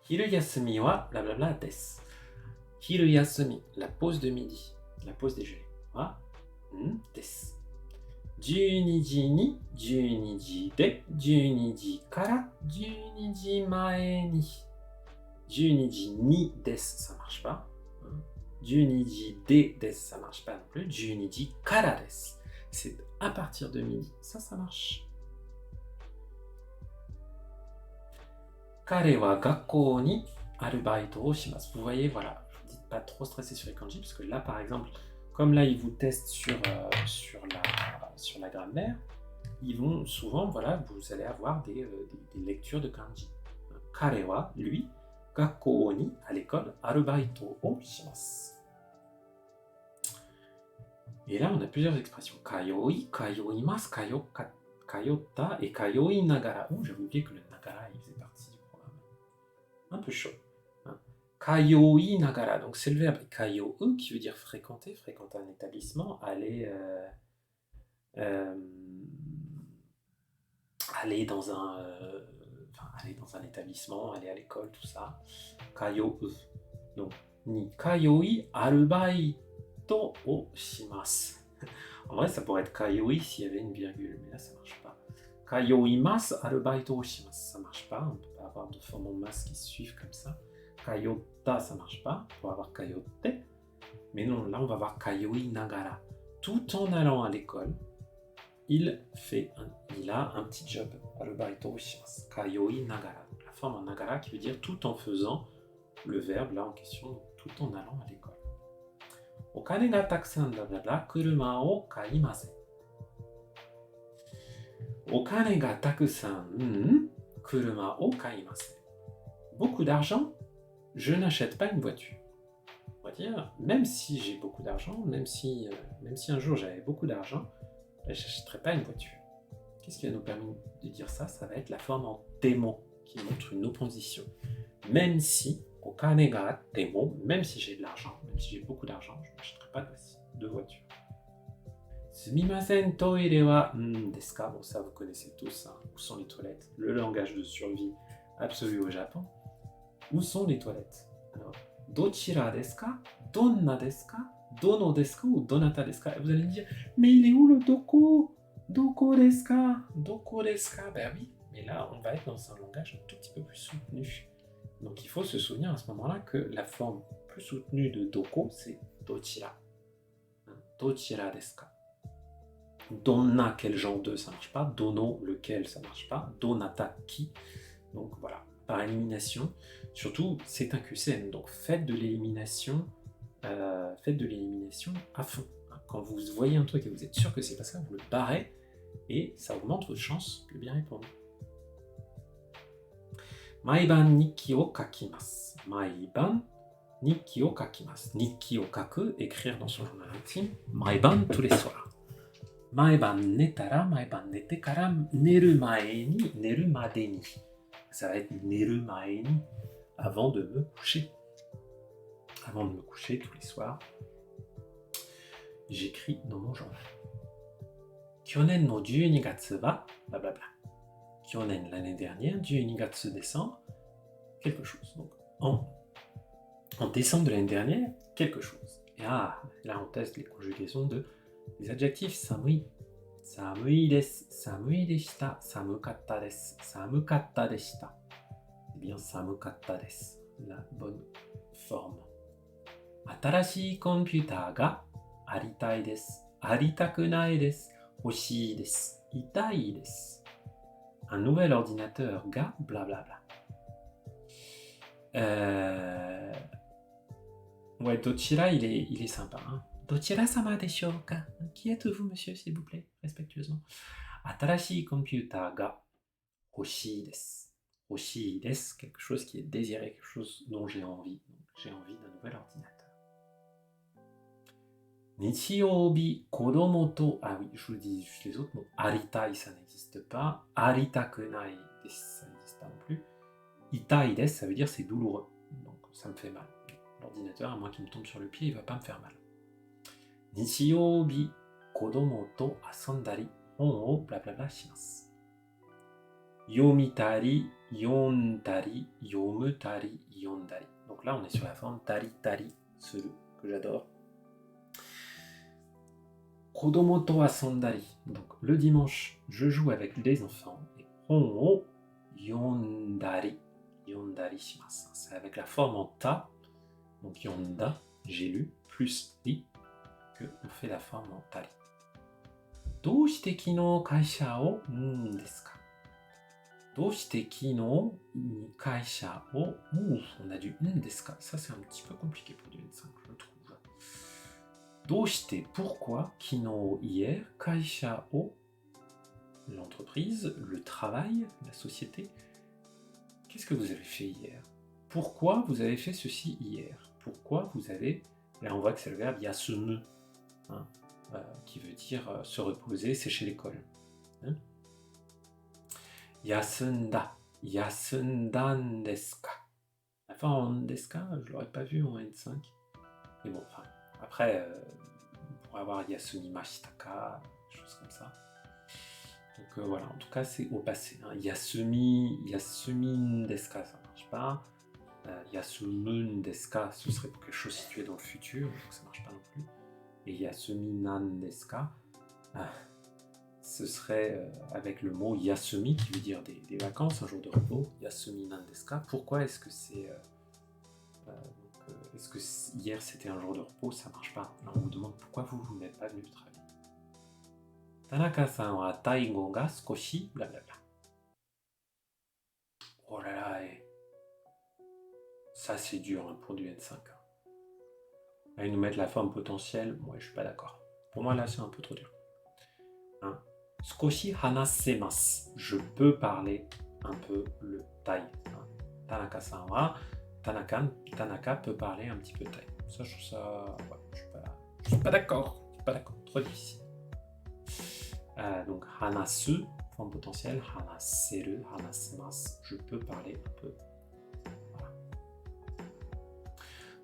Hiru yasumi wa blablabla desu. Hiru yasumi, la pause de midi, la pause déjeuner. Wa desu. 12時に、12時で、12時から12時前に。12時にです、ça marche pas. 12時でです、ça marche pas non plus. 12時からです。C'est à partir de midi. Ça marche. 彼は学校にアルバイトをします。Vous voyez, voilà. Je vous dis pas trop stresser sur les kanji, parce que là, par exemple, comme là, ils vous testent sur la grammaire, ils vont souvent, voilà, vous allez avoir des lectures de kanji. Kare wa, lui, gakkou ni, à l'école, arubaito o shimasu. Et là, on a plusieurs expressions. Kayoi, kayoimasu, kayotta et kayoi nagara. Oh, j'avais oublié que le nagara, il faisait partie du programme. Un peu chaud. Kayoi nagara, donc c'est le verbe kayo qui veut dire fréquenter un établissement, aller dans un établissement, aller à l'école, tout ça. Kayo. Donc, ni kayoi arubaito o shimasu. En vrai, ça pourrait être kayoi s'il y avait une virgule, mais là, ça marche pas. Kayoimasu arubaito o shimasu, ça marche pas. On peut pas avoir de forme en masse qui se suivent comme ça. Kayotta, ça marche pas. On va avoir kayotte. Mais non, là, on va avoir kayoi nagara. Tout en allant à l'école, il a un petit job. Arubaito o shimasu. Kayoi nagara. Donc, la forme en nagara qui veut dire tout en faisant le verbe là en question, donc, tout en allant à l'école. Okane ga takusan blablabla, kuruma o kaimasen. Okane ga takusan, kuruma o kaimasen. Beaucoup d'argent, je n'achète pas une voiture. On va dire, même si j'ai beaucoup d'argent, même si un jour j'avais beaucoup d'argent, je n'achèterai pas une voiture. Qu'est-ce qui va nous permettre de dire ça? Ça va être la forme en temo, qui montre une opposition. Même si, okane ga temo, même si j'ai de l'argent, même si j'ai beaucoup d'argent, je n'achèterai pas de voiture. Sumimasen, toire wa desu ka? Bon, ça vous connaissez tous, hein. Où sont les toilettes? Le langage de survie absolu au Japon. Où sont les toilettes? Alors, dochira desu ka? Donna desu ka? Dono desu ka ou donata desu ka? Et vous allez me dire, mais il est où le doko? Doko desu ka? Doko desu ka? Ben oui, mais là, on va être dans un langage un tout petit peu plus soutenu. Donc il faut se souvenir à ce moment-là que la forme plus soutenue de doko, c'est dochira. Dochira desu ka? Donna, quel genre de, ça marche pas. Dono, lequel, ça marche pas. Donata, qui. Donc voilà, par élimination. Surtout, c'est un QCM, donc faites de l'élimination à fond. Quand vous voyez un truc et vous êtes sûr que c'est pas ça, vous le barrez et ça augmente votre chance de bien répondre. Maiban nikki o kakimasu. Maiban nikki o kakimasu. Nikki o kaku, écrire dans son journal intime. Maiban, tous les soirs. Maeban netara, maeban nete kara, neru mae ni, neru made ni. Ça va être neru mae ni, avant de me coucher. Avant de me coucher tous les soirs, j'écris dans mon journal. Kyonen no 12 gatsu wa, blablabla. Kyonen, l'année dernière, 12 gatsu décembre, quelque chose. Donc, en décembre de l'année dernière, quelque chose. Et là, on teste les conjugaisons des adjectifs samui. Samui desu, samui deshita, samukatta desu, samukatta deshita. C'est bien samukatta desu, la bonne forme. Atarashii computer ga aritai desu, aritaku nai desu, hoshii desu, itai desu. Un nouvel ordinateur ga blablabla. Ouais, dochira, il est sympa, hein. Dochira-sama deshou ka? Qui êtes-vous, monsieur, s'il vous plaît, respectueusement. Atarashii computer ga hoshii desu. Hoshii desu, quelque chose qui est désiré, quelque chose dont j'ai envie. Donc, j'ai envie d'un nouvel ordinateur. Nichiyoubi kodomo to... Ah oui, je vous dis juste les autres mots. Aritai, ça n'existe pas. Aritaku nai desu, ça n'existe pas non plus. Itai desu, ça veut dire c'est douloureux. Donc, ça me fait mal. L'ordinateur, à moins qu'il me tombe sur le pied, il va pas me faire mal. Nichiyoubi kodomo to asondari hon o blablabla shimasu. Yomitari, yondari, yomutari, yondari. Donc là, on est sur la forme tari tari, ce que j'adore. Kodomo to asondari. Donc le dimanche, je joue avec des enfants. Et hon o yondari, yondari shimasu. C'est avec la forme en ta. Donc yonda, j'ai lu, plus ri, que on fait la forme en tari. Doushite kino kaisha o desu ka? Doushite kino kaisha o... on a du desu ka. Ça, c'est un petit peu compliqué pour du N5, je trouve. Doushite, pourquoi? Kino, hier. Kaisha o, l'entreprise, le travail, la société. Qu'est-ce que vous avez fait hier? Pourquoi vous avez fait ceci hier? Pourquoi vous avez... Là, on voit que c'est le verbe yasumu, hein, qui veut dire se reposer, sécher l'école. Hein? Yasunda. Yasundan desu ka? La fin en desu ka, je ne l'aurais pas vu en N5. Mais bon, enfin, après, on pourrait avoir yasumimashita ka, des choses comme ça. Donc voilà, en tout cas, c'est au passé. Hein. Yasumin desu ka, ça ne marche pas. Yasumun desu ka, ce serait pour quelque chose situé dans le futur, donc ça ne marche pas non plus. Et yasuminan desu ka, ce serait avec le mot yasumi qui veut dire des vacances, un jour de repos. Yasuminan desu ka. Pourquoi est-ce que c'est... est-ce que hier c'était un jour de repos? Ça ne marche pas. Alors on vous demande pourquoi vous n'êtes pas venu travailler. Tanaka-san wa taigo ga skoshi blablabla. Oh là là, ça c'est dur pour du N5. Là, ils nous mettent la forme potentielle, moi je suis pas d'accord. Pour moi là c'est un peu trop dur. Hein. Skoshi hanasemasu. Je peux parler un peu le tai. Hein. Tanaka-san wa Tanaka peut parler un petit peu tai. Ça je trouve ça. Ouais, je suis pas d'accord. Trop difficile. Donc hanasu, forme potentielle, hanaseru, hanasemasu. Je peux parler un peu. Voilà.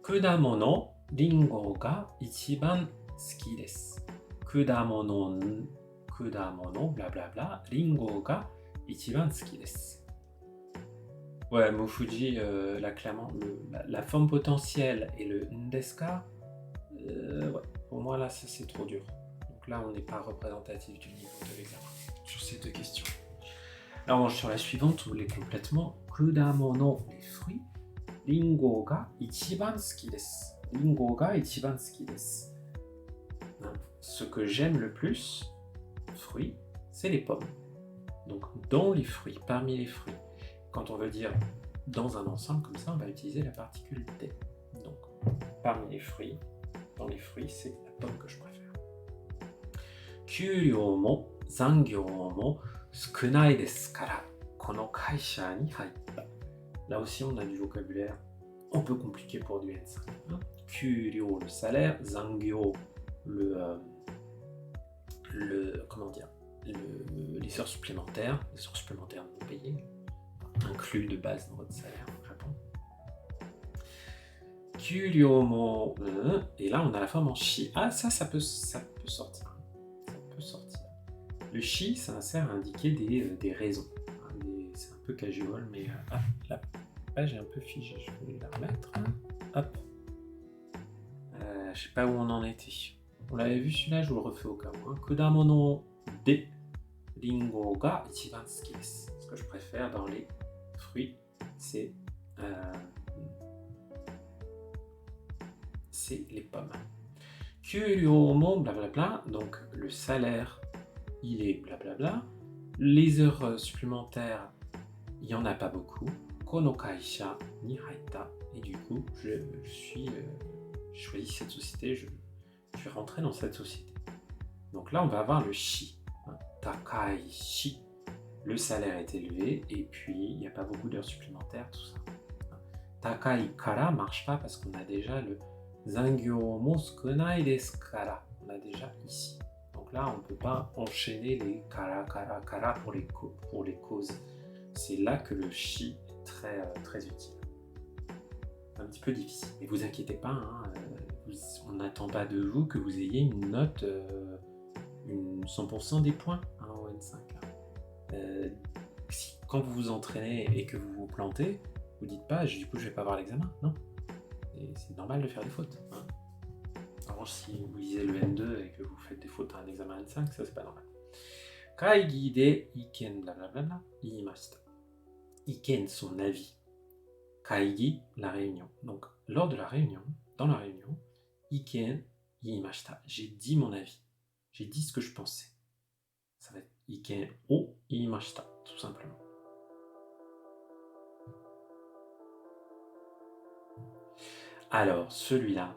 Kudamono, ringo ga ichiban suki desu. Kudamono, blablabla, ringo ga ichiban suki desu. Ouais, Mofuji, là clairement, la forme potentielle et le ndeska, ouais, pour moi là c'est trop dur. Donc là on n'est pas représentatif du niveau de l'examen sur ces deux questions. Là on mange sur la suivante où il est complètement kudamono, les fruits, ringo ga ichiban suki desu. Ringo ga ichiban suki desu. Ce que j'aime le plus, fruits, c'est les pommes. Donc dans les fruits, parmi les fruits. Quand on veut dire dans un ensemble comme ça, on va utiliser la particule des. Donc, parmi les fruits, dans les fruits, c'est la pomme que je préfère. Kyūryō mo zangyō mo sukunai desu kara, kono kaisha ni haitta. Là aussi, on a du vocabulaire un peu compliqué pour du N5. Hein. Kyūryō, le salaire, zangyo, comment dire, les heures supplémentaires non payées. Inclus de base dans votre salaire au Japon. Kyūryō, et là on a la forme en shi. Ah ça peut sortir. Ça peut sortir. Le shi, ça sert à indiquer des raisons. C'est un peu casual, mais la page est un peu figée. Je vais la remettre. Hop. Je sais pas où on en était. On l'avait vu celui-là, je vous le refais au cas où. Kudamono de ringo ga ichiban suki desu. Ce que je préfère dans les fruits, c'est les pommes. Kyūryō mo blablabla, donc le salaire, il est blablabla. Les heures supplémentaires, il n'y en a pas beaucoup. Kono kaisha ni haitta, et du coup, je choisis cette société, je vais rentrer dans cette société. Donc là, on va avoir le shi. Takai shi. Le salaire est élevé, et puis il n'y a pas beaucoup d'heures supplémentaires, tout ça. Takai kara marche pas parce qu'on a déjà le zangyo mo sukunai desu kara. On a déjà ici. Donc là, on ne peut pas enchaîner les kara pour les causes. C'est là que le shi est très utile. C'est un petit peu difficile. Mais vous inquiétez pas, hein, on n'attend pas de vous que vous ayez une note 100% des points au N5. Quand vous vous entraînez et que vous vous plantez, vous dites pas du coup je vais pas avoir l'examen, non. Et c'est normal de faire des fautes. Hein. En revanche, si vous lisez le N2 et que vous faites des fautes à un examen N5, ça c'est pas normal. Kaigi de iken blablabla iimashita. Iken, son avis. Kaigi, la réunion. Donc lors de la réunion, dans la réunion, iken iimashita. J'ai dit mon avis. J'ai dit ce que je pensais. Ça va être iken o iimashita, tout simplement. Alors, celui-là,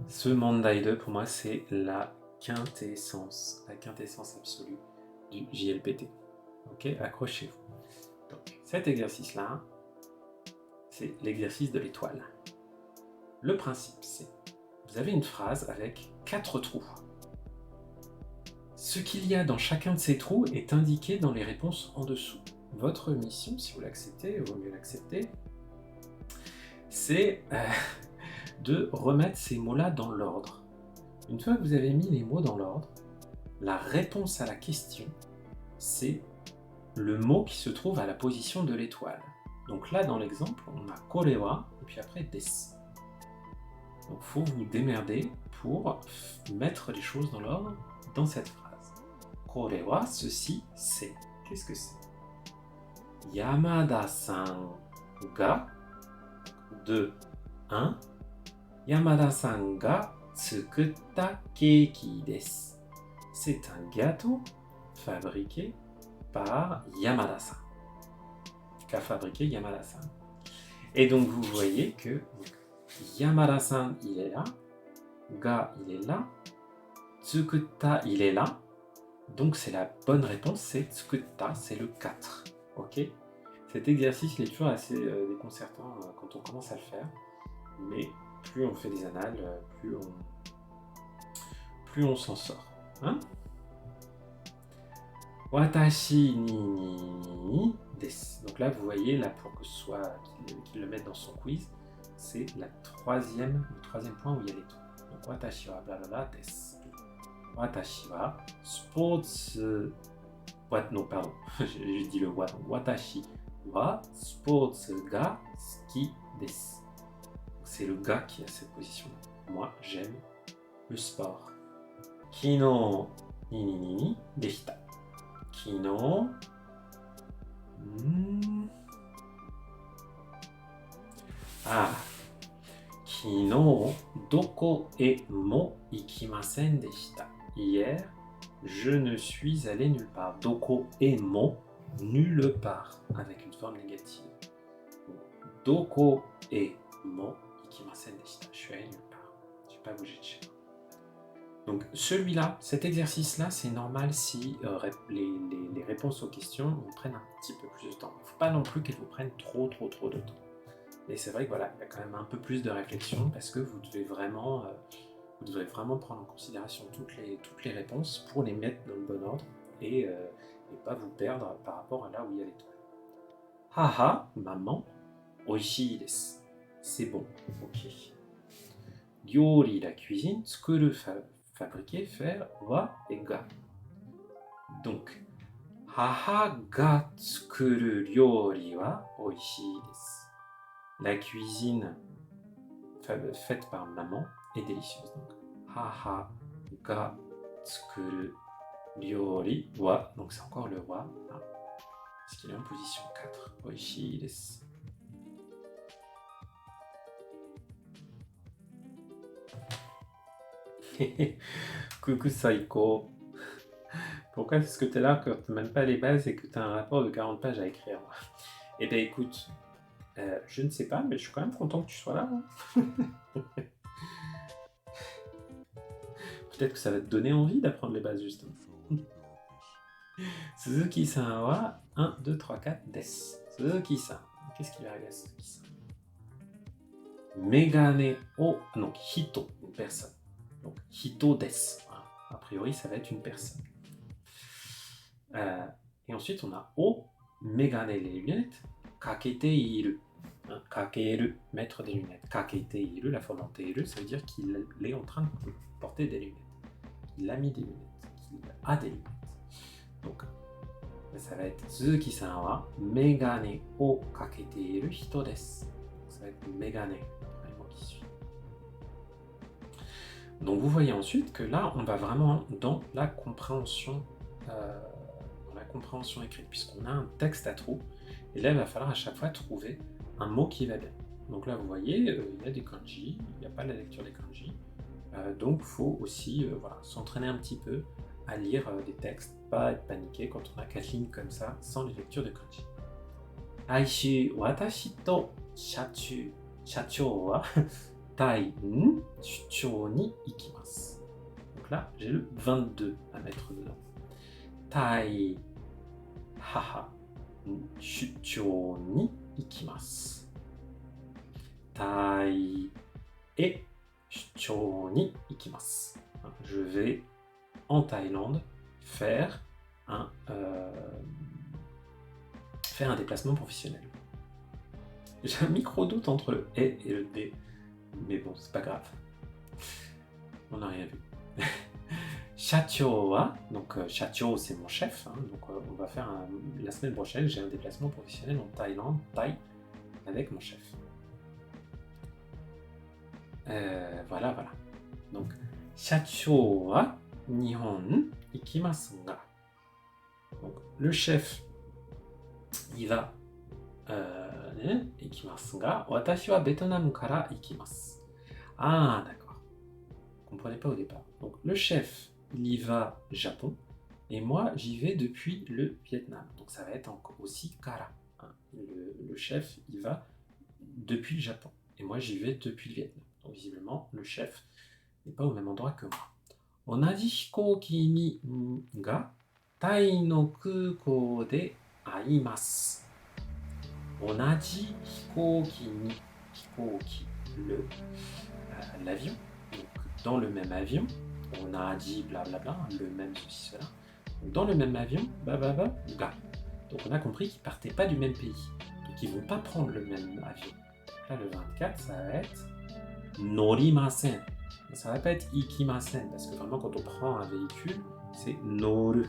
ce Mandai 2, pour moi, c'est la quintessence absolue du JLPT. Ok, accrochez-vous. Donc, cet exercice-là, c'est l'exercice de l'étoile. Le principe, c'est, vous avez une phrase avec 4 trous. Ce qu'il y a dans chacun de ces trous est indiqué dans les réponses en dessous. Votre mission, si vous l'acceptez, il vaut mieux l'accepter, c'est de remettre ces mots-là dans l'ordre. Une fois que vous avez mis les mots dans l'ordre, la réponse à la question, c'est le mot qui se trouve à la position de l'étoile. Donc là, dans l'exemple, on a korewa, et puis après des. Donc il faut vous démerder pour mettre les choses dans l'ordre dans cette phrase. Korewa, ceci, c'est. Qu'est-ce que c'est? Yamada-san ga 2, 1. Yamada-san ga tsukutta keiki desu. c'est un gâteau fabriqué par Yamada-san. Qu'a fabriqué Yamada-san. Et donc vous voyez que Yamada-san il est là, ga il est là, tsukutta il est là. Donc c'est la bonne réponse, c'est tsukutta, c'est le 4. Ok. Cet exercice il est toujours assez déconcertant quand on commence à le faire. Mais plus on fait des annales, plus on s'en sort. Hein? Watashi ni desu. Donc là, vous voyez, là, pour que ce soit qu'il le mette dans son quiz, c'est le troisième point où il y a les trois. Donc watashi wa blablabla desu. Watashi wa sports... non, pardon, j'ai dit le wa. Donc watashi wa sports ga suki desu. C'est le gars qui a cette position-là. Moi, j'aime le sport. Kino ni deshita. Kino. Kino doko e mo ikimasen deshita. Hier, je ne suis allé nulle part. Doko e mo, nulle part, avec une forme négative. Doko e mo ikimasen deshita. Je suis allé nulle part. Je n'ai pas bougé de chez moi. Donc celui-là, cet exercice-là, c'est normal si les réponses aux questions vous prennent un petit peu plus de temps. Il ne faut pas non plus qu'elles vous prennent trop de temps. Et c'est vrai que voilà, il y a quand même un peu plus de réflexion parce que vous devez vraiment prendre en considération toutes les réponses pour les mettre dans le bon ordre et pas vous perdre par rapport à là où il y a l'étoile. Haha, maman, oishii desu. C'est bon, ok. Ryori, la cuisine, tsukuru, fabriquer, faire, wa et ga. Donc, haha ga tsukuru ryori wa oishii desu. La cuisine faite par maman est délicieuse. Donc, haha ga tsukuru ryori wa. Donc, c'est encore le wa. Hein, parce qu'il est en position 4. Oishii desu. Coucou Saiko. Pourquoi est-ce que tu es là quand tu n'as même pas les bases et que tu as un rapport de 40 pages à écrire? Eh bien écoute, je ne sais pas, mais je suis quand même content que tu sois là. Hein. Peut-être que ça va te donner envie d'apprendre les bases justement. Suzuki-san wa 1, 2, 3, 4, desu. Suzuki-san. Qu'est-ce qui va arriver à Suzuki-san? Megane o... Non, hito, une personne. Donc, hito desu. A priori, ça va être une personne. Et ensuite, on a o, megane, les lunettes, kakete iru. Hein, kakeru, mettre des lunettes. Kakete iru, la forme en teiru, ça veut dire qu'il est en train de porter des lunettes. Il a mis des lunettes. Qu'il a des lunettes. Donc, ça va être Suzuki-san wa megane o kakete iru hito desu. Ça va être megane, le mot qui suit. Donc vous voyez ensuite que là, on va vraiment dans la compréhension écrite, puisqu'on a un texte à trous, et là, il va falloir à chaque fois trouver un mot qui va bien. Donc là, vous voyez, il y a des kanji, il n'y a pas la lecture des kanji, donc il faut aussi s'entraîner un petit peu à lire des textes, pas être paniqué quand on a 4 lignes comme ça, sans les lectures de kanji. Aishu, watashi to shachou wa Tai Shuchou ni ikimasu. Donc là, j'ai le 22 à mettre dedans. Tai haha Shuchou ni ikimasu. Tai et Shuchou ni ikimasu. Je vais en Thaïlande faire un déplacement professionnel. J'ai un micro-doute entre le et le D. Mais bon, c'est pas grave. On n'a rien vu. Shacho wa, donc Shacho c'est mon chef, hein, donc on va faire la semaine prochaine, j'ai un déplacement professionnel en Thaïlande, Thaï, avec mon chef. Voilà. Donc, Shacho wa Nihon ikimasu ga. Donc, le chef, il va ikimasu ga, watashi wa Vietnam kara ikimasu. Ah, d'accord. Vous ne comprenez pas au départ. Donc, le chef il y va Japon, et moi, j'y vais depuis le Vietnam. Donc ça va être aussi kara. Hein. Le chef, il va depuis le Japon, et moi, j'y vais depuis le Vietnam. Donc visiblement, le chef n'est pas au même endroit que moi. 同じ飛行機にがタイの空港で会います。同じ飛行機にl'avion, donc dans le même avion, on a dit blablabla, le même ceci cela. Donc dans le même avion, ga. Donc on a compris qu'ils partaient pas du même pays, donc ils vont pas prendre le même avion. Là le 24 ça va être norimasen. Ça va pas être ikimasen, parce que vraiment quand on prend un véhicule, c'est noru.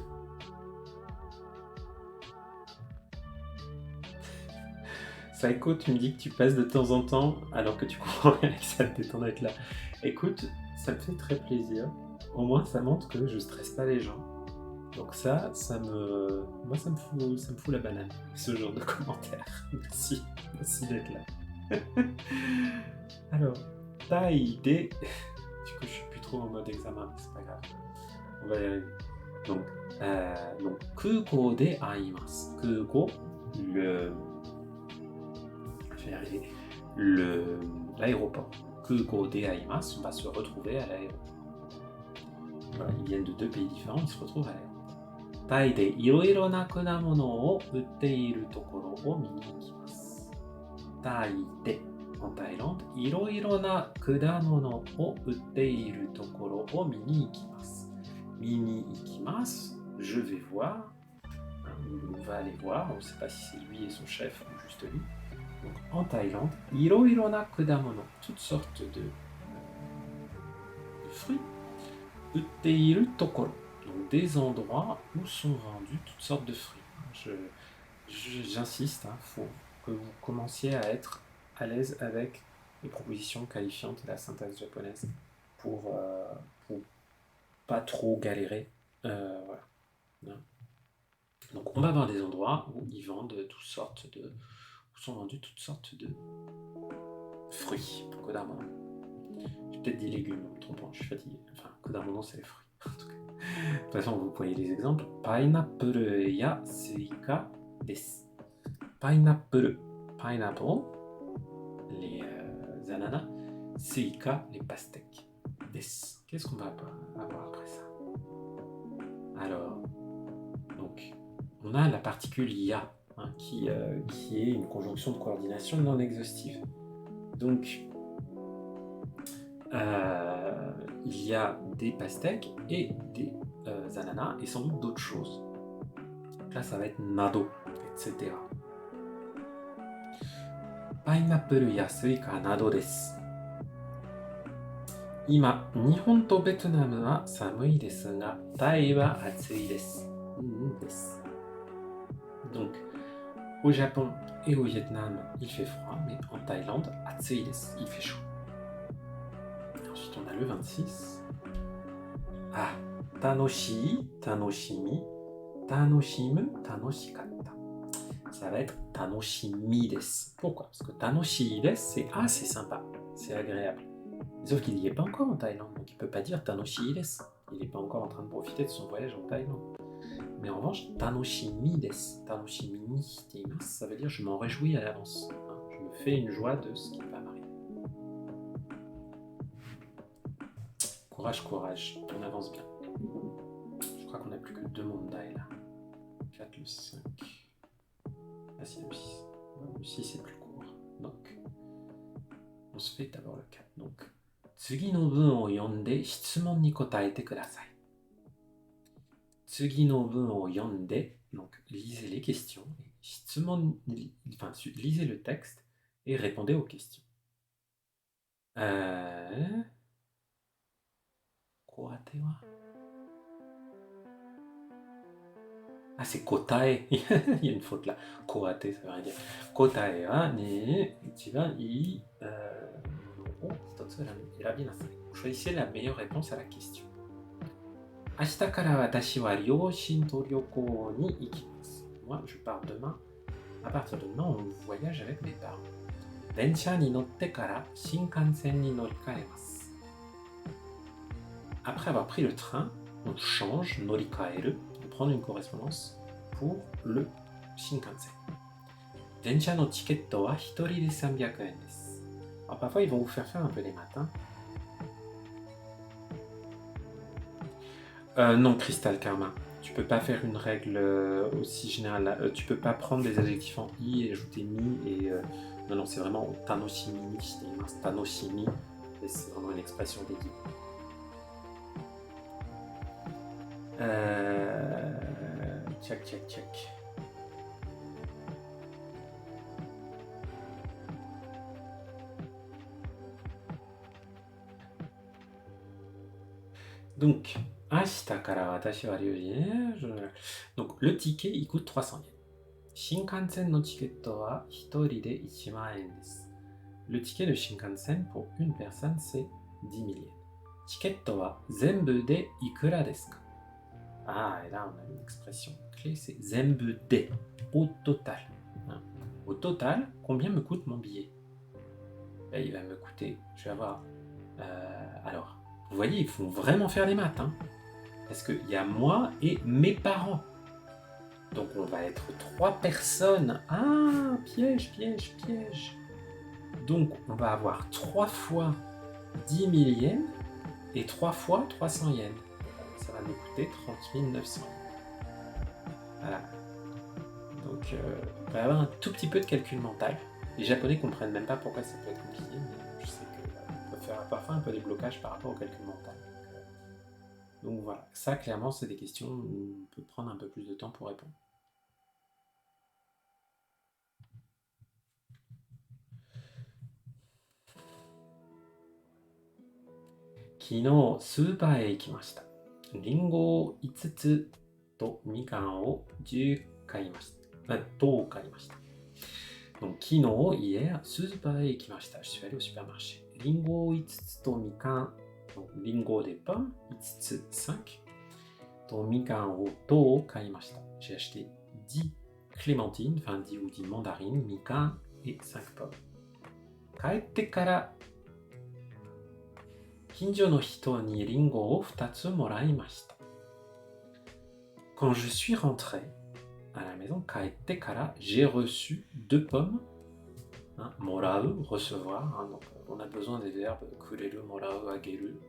Saiko, tu me dis que tu passes de temps en temps, alors que tu comprends rien et que ça te détend d'être là. Écoute, ça me fait très plaisir. Au moins, ça montre que je stresse pas les gens. Donc ça me fout la banane, ce genre de commentaires. Merci d'être là. Alors, taille des... Du coup, je suis plus trop en mode examen, mais c'est pas grave. On va y arriver. Donc, kuko de aimasu. Kuko, je vais y arriver. L'aéroport. Kuko de aimasu, on va se retrouver à l'aéroport. Voilà, ils viennent de deux pays différents, ils se retrouvent à l'aéroport. タイでいろいろな果物を売っているところを見に行きます。タイで en Thaïlande, いろいろな果物を売っているところを見に行きます。見に行きます je vais voir, on va aller voir, on ne sait pas si c'est lui et son chef ou juste lui. Donc en Thaïlande, いろいろな果物, toutes sortes de fruits, 売っているところ. Donc des endroits où sont vendus toutes sortes de fruits. J'insiste, il faut que vous commenciez à être à l'aise avec les propositions qualifiantes de la syntaxe japonaise pour pas trop galérer. Voilà. Donc on va voir des endroits où ils vendent où sont vendus toutes sortes de fruits. Kodamono. J'ai peut-être dit légumes, en me trompant, je suis fatigué. Enfin, kodamono c'est les fruits. En tout cas. De toute façon, vous voyez les exemples. Pineapple ya suika desu. Pineapple, les ananas. Suika, les pastèques. Desu. Qu'est-ce qu'on va avoir après ça? Alors, donc, on a la particule ya, hein, qui est une conjonction de coordination non exhaustive. Donc, il y a des pastèques et des ananas et sans doute d'autres choses. Donc là, ça va être nado, etc. Pineapple ya suika nado desu. Ima, Nihon to Vietnam wa samui desu ga, Tai wa atsui desu. Donc, au Japon et au Vietnam, il fait froid, mais en Thaïlande, atsui desu, il fait chaud. Ensuite, on a le 26. Ah, tanoshii, tanoshimi, tanoshimu, tanoshikatta. Ça va être tanoshimi desu. Pourquoi? Parce que tanoshii desu, c'est sympa, c'est agréable. Sauf qu'il n'y est pas encore en Thaïlande, donc il ne peut pas dire tanoshii desu. Il n'est pas encore en train de profiter de son voyage en Thaïlande. Mais en revanche, tanoshimi desu, tanoshimi ni, ça veut dire je m'en réjouis à l'avance. Je me fais une joie de ce qui va m'arriver. Courage, courage, on avance bien. Je crois qu'on n'a plus que 2 mondai là. 4, le 5. Ah si, le 6. Le 6 est plus court. Donc, on se fait d'abord le 4. Donc, 次の文を読んで質問に答えてください。次の文を読んで、donc lisez les questions, 質問, enfin lisez le texte et répondez aux questions. Koate wa? Ah, c'est kotae. Il y a une faute là. Koate, ça veut rien dire. Kotae wa ni ichiban ii o hitotsu erabinasai. Choisissez la meilleure réponse à la question. 明日から私は両親と旅行に行きます。Moi, je pars demain. À partir de demain, on voyage avec mes parents. 電車に乗ってから新幹線に乗り換えます。Après avoir pris le train, on change, norikaeru, on prend une correspondance pour le Shinkansen. Densha no chiketto wa hitori de 300 yen desu. Alors parfois ils vont vous faire un peu les maths. Non, Crystal Karma. Tu peux pas faire une règle aussi générale. Tu peux pas prendre des adjectifs en i et ajouter mi et non, c'est vraiment tanoshimi ni shite imasu. Tanoshimi, c'est vraiment une expression d'équipe. Check. Donc, donc, le ticket, il coûte 300 yens. Shinkansen no chiketto wa hitori de 1,000 yen desu. Le ticket de Shinkansen pour une personne, c'est 10 000 yens. Chiketto wa zenbu de ikura desu ka? Ah, et là, on a une expression clé, c'est zenbu de, au total. Au total, combien me coûte mon billet? Ben, il va me coûter, je vais avoir... alors, vous voyez, il faut vraiment faire les maths, parce qu'il y a moi et mes parents. Donc on va être 3 personnes. Ah, piège. Donc on va avoir 3 fois 10 000 yens et 3 fois 300 yens. Ça va nous coûter 30 900 yens. Voilà. Donc on va avoir un tout petit peu de calcul mental. Les Japonais ne comprennent même pas pourquoi ça peut être compliqué, mais je sais qu'on peut faire parfois un peu des blocages par rapport au calcul mental. Donc voilà, ça clairement c'est des questions où on peut prendre un peu plus de temps pour répondre. Kino, スーパーへ行きました。リンゴを5つとみかんを10買いました。10買いました。Donc, kino, hier, スーパーへ行きました。Je suis allé au supermarché. リンゴを5つとみかん、donc, リンゴdes pommes, 5つ5とみかんを10買いました。J'ai acheté 10 clémentines, enfin 10 ou 10 mandarines, みかんet 5 pommes. 帰ってから近所の人にリンゴを2つもらいました。Quand je suis rentré à la maison, 帰ってから j'ai reçu 2 pommes. もらう, recevoir. Donc on a besoin des verbes くれる, もらう, あげる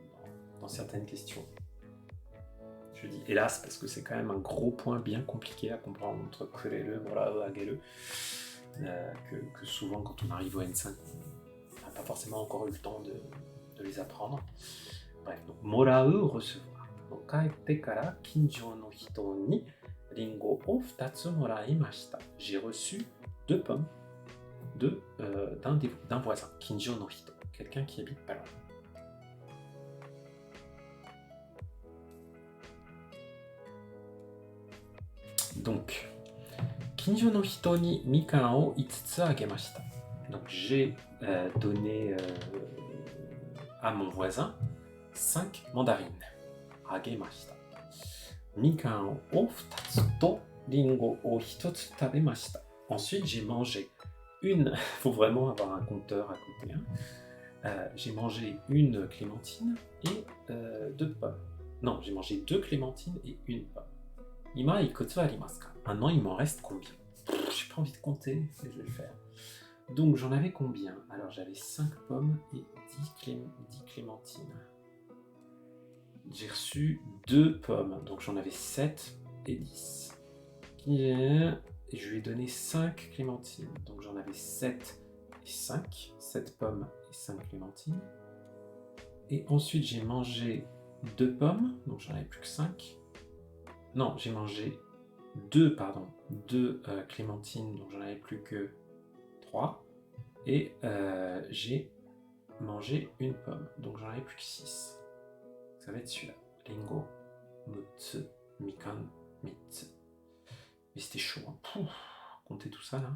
dans certaines questions. Je dis hélas parce que c'est quand même un gros point bien compliqué à comprendre entre くれる, もらう, あげる. Que souvent quand on arrive au N5, on n'a pas forcément encore eu le temps de les apprendre. Bref, donc もらう recevoir. Donc 帰ってから近所の人にリンゴを2つもらいました。J'ai reçu 2 pommes d'un voisin. Kinjo no hito, quelqu'un qui habite pas loin. Donc, Kinjo no hito ni mikan o 5つあげました。Donc j'ai donné à mon voisin 5 mandarines. Agemashita. Mikan o 2つとリンゴを1つ食べました。Ensuite, j'ai mangé une. Il faut vraiment avoir un compteur à côté. J'ai mangé une clémentine et 2 pommes. Non, j'ai mangé 2 clémentines et 1 pomme. Ima ikutsu arimasu ka? Maintenant, il m'en reste combien? J'ai pas envie de compter, mais je vais le faire. Donc j'en avais combien? Alors j'avais 5 pommes et 10 clémentines. J'ai reçu 2 pommes, donc j'en avais 7 et 10. Et je lui ai donné 5 clémentines, donc j'en avais 7 et 5, 7 pommes et 5 clémentines. Et ensuite j'ai mangé 2 pommes, donc j'en avais plus que 5. Non, j'ai mangé 2 clémentines, donc j'en avais plus que 3. Et j'ai mangé une pomme, donc j'en avais plus que 6. Ça va être celui-là. Ringo, mutsu, mikan, mitsu. Mais c'était chaud, hein. Pouf, compter tout ça là.